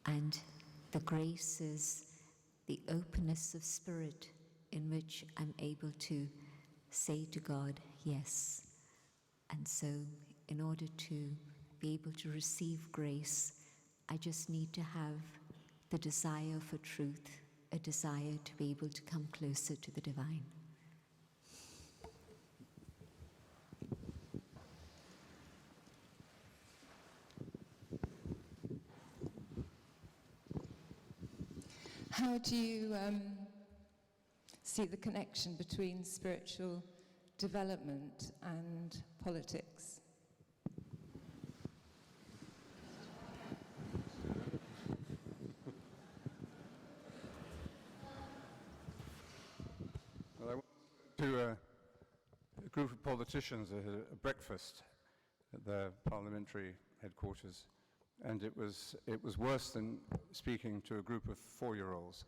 and the grace is the openness of spirit in which I'm able to say to God, yes. And so, in order to be able to receive grace, I just need to have the desire for truth, a desire to be able to come closer to the divine. How do you see the connection between spiritual development and politics? Well, I went to a group of politicians at a breakfast at their parliamentary headquarters, and it was worse than speaking to a group of 4-year-olds.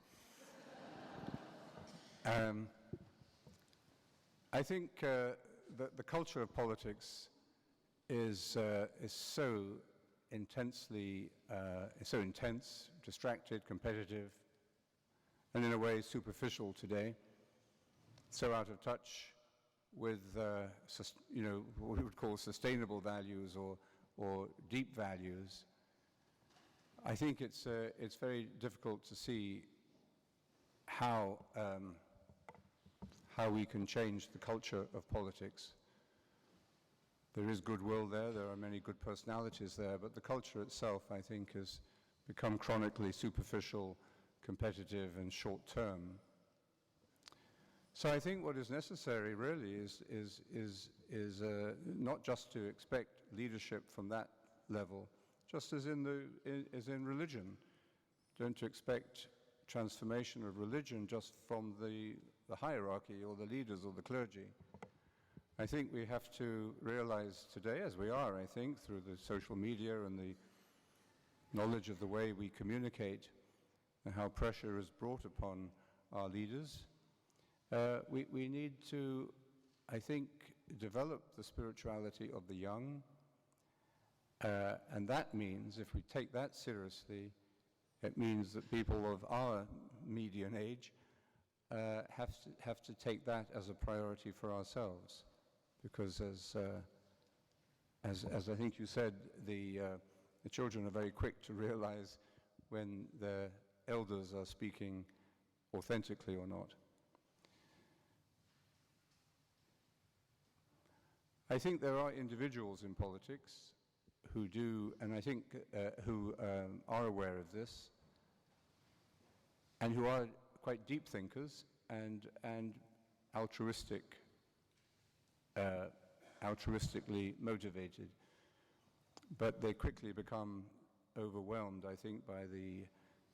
I think that the culture of politics is so intensely, so intense, distracted, competitive, and in a way superficial today, so out of touch with what we would call sustainable values or deep values. I think it's very difficult to see how we can change the culture of politics. There is goodwill there are many good personalities there, but the culture itself, I think, has become chronically superficial, competitive, and short-term. So I think what is necessary really is not just to expect leadership from that level, just as in religion. Don't to expect transformation of religion just from the hierarchy or the leaders or the clergy. I think we have to realize today, as we are, I think, through the social media and the knowledge of the way we communicate and how pressure is brought upon our leaders, we need to, I think, develop the spirituality of the young And that means, if we take that seriously, it means that people of our median age have to take that as a priority for ourselves. Because as I think you said, the children are very quick to realize when their elders are speaking authentically or not. I think there are individuals in politics who do, and I think who are aware of this, and who are quite deep thinkers and altruistically motivated, but they quickly become overwhelmed, I think, by the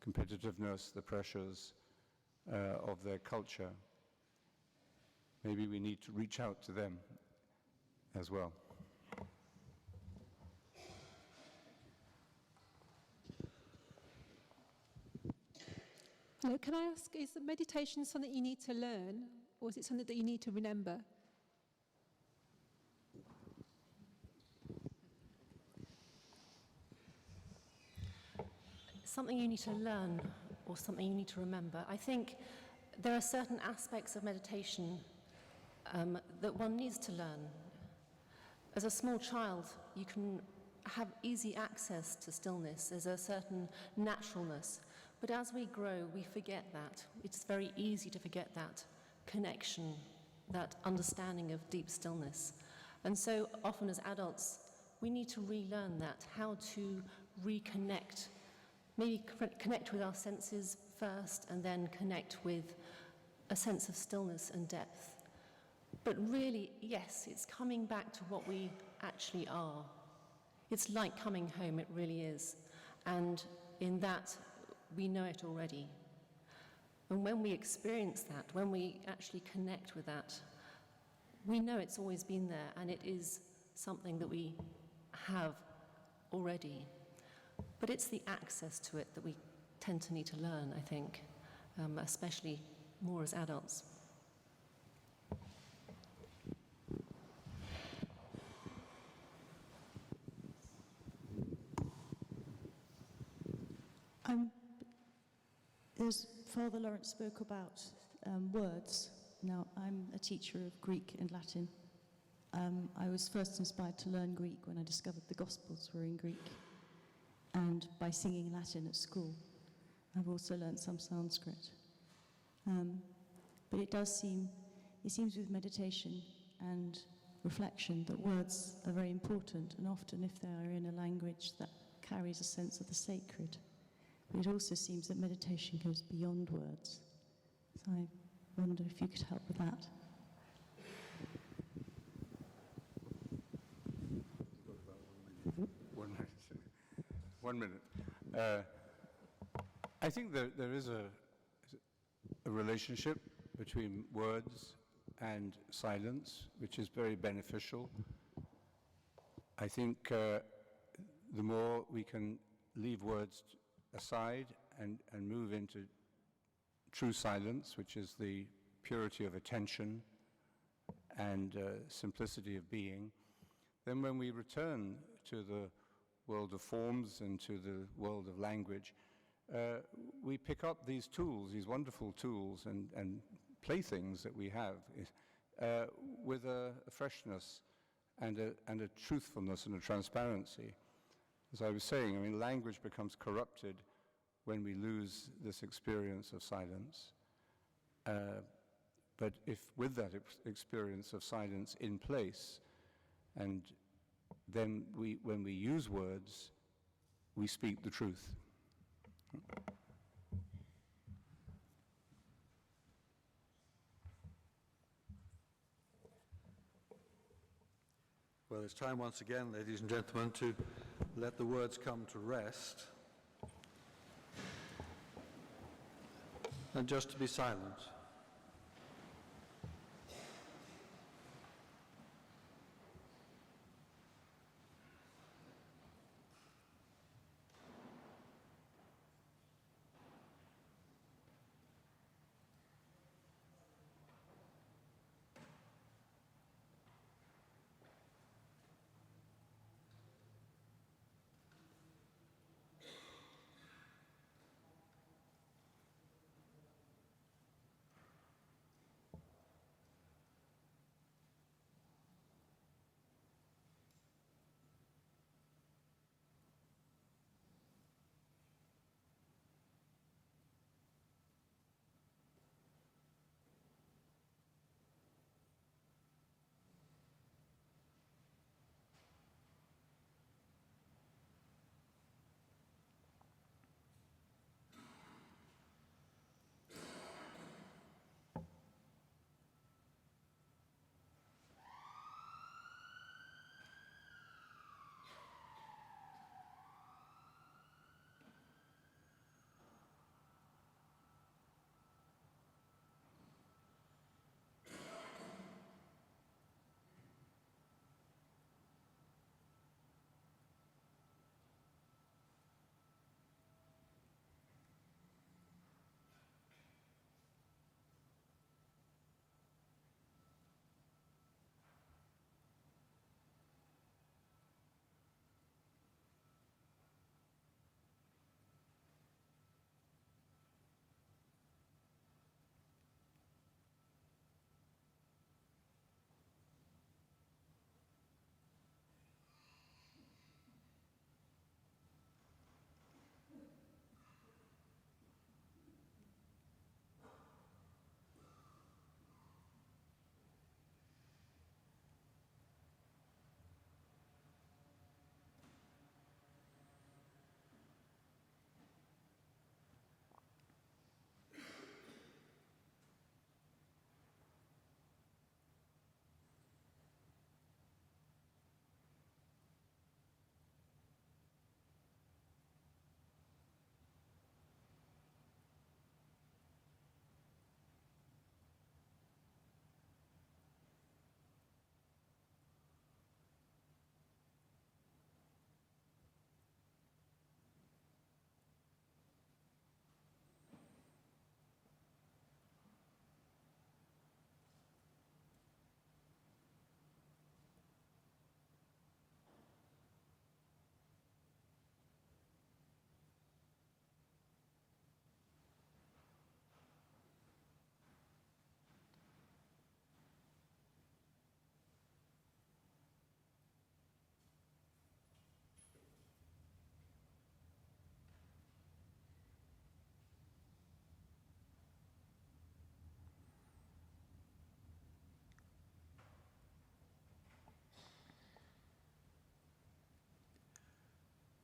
competitiveness, the pressures of their culture. Maybe we need to reach out to them as well. Hello, can I ask, is the meditation something you need to learn, or is it something that you need to remember? Something you need to learn or something you need to remember. I think there are certain aspects of meditation that one needs to learn. As a small child, you can have easy access to stillness. There's a certain naturalness. But as we grow, we forget that. It's very easy to forget that connection, that understanding of deep stillness. And so often as adults, we need to relearn that, how to reconnect. Maybe connect with our senses first and then connect with a sense of stillness and depth. But really, yes, it's coming back to what we actually are. It's like coming home, it really is. And in that, we know it already. And when we experience that, when we actually connect with that, we know it's always been there, and it is something that we have already. But it's the access to it that we tend to need to learn, I think, especially more as adults. As Father Lawrence spoke about words. Now, I'm a teacher of Greek and Latin. I was first inspired to learn Greek when I discovered the Gospels were in Greek, and by singing Latin at school. I've also learned some Sanskrit. But it seems with meditation and reflection that words are very important, and often if they are in a language that carries a sense of the sacred. But it also seems that meditation goes beyond words. So I wonder if you could help with that. One minute. I think there is a relationship between words and silence, which is very beneficial. I think the more we can leave words aside and move into true silence, which is the purity of attention and simplicity of being, then when we return to the world of forms and to the world of language, we pick up these tools, these wonderful tools and playthings that we have with a freshness and a truthfulness and a transparency. As I was saying, I mean, language becomes corrupted when we lose this experience of silence. But if with that experience of silence in place, and then when we use words, we speak the truth. Well, it's time once again, ladies and gentlemen, to let the words come to rest and just to be silent.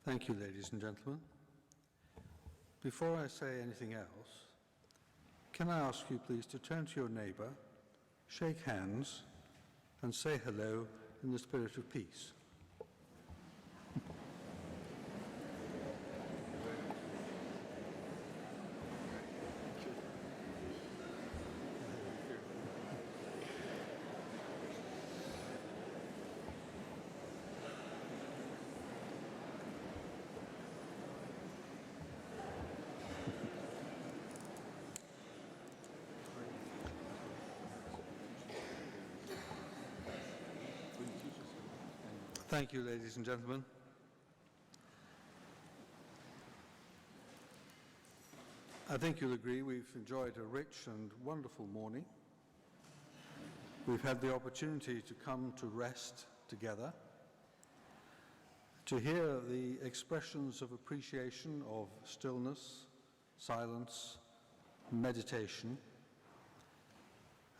Thank you, ladies and gentlemen. Before I say anything else, can I ask you please to turn to your neighbour, shake hands, and say hello in the spirit of peace. Thank you, ladies and gentlemen. I think you'll agree we've enjoyed a rich and wonderful morning. We've had the opportunity to come to rest together, to hear the expressions of appreciation of stillness, silence, meditation,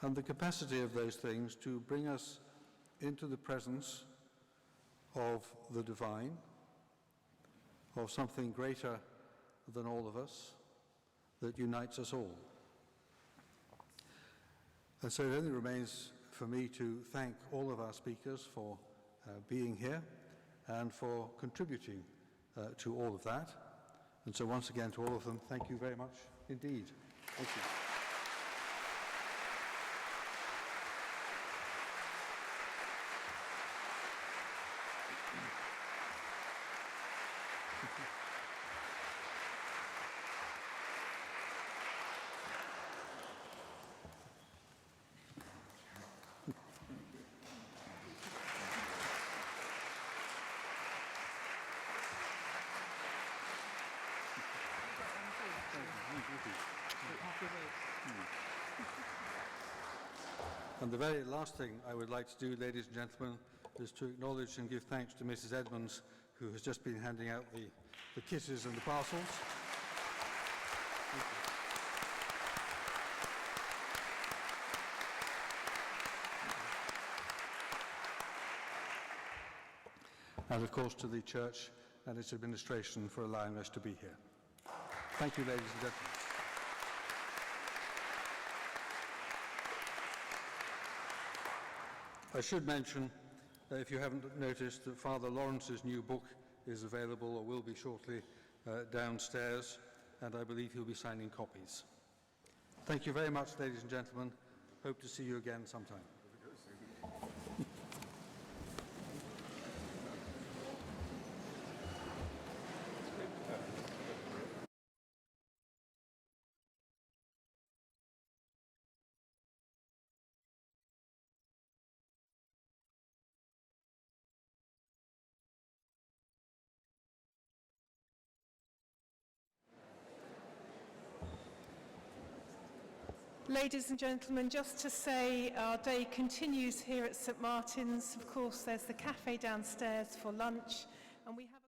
and the capacity of those things to bring us into the presence of the divine, of something greater than all of us, that unites us all. And so it only remains for me to thank all of our speakers for being here and for contributing to all of that. And so once again to all of them, thank you very much indeed. Thank you. And the very last thing I would like to do, ladies and gentlemen, is to acknowledge and give thanks to Mrs. Edmonds, who has just been handing out the kisses and the parcels. And of course to the church and its administration for allowing us to be here. Thank you, ladies and gentlemen. I should mention, if you haven't noticed, that Father Lawrence's new book is available, or will be shortly, downstairs, and I believe he'll be signing copies. Thank you very much, ladies and gentlemen. Hope to see you again sometime. Ladies and gentlemen, just to say our day continues here at St Martin's. Of course, there's the cafe downstairs for lunch, and we have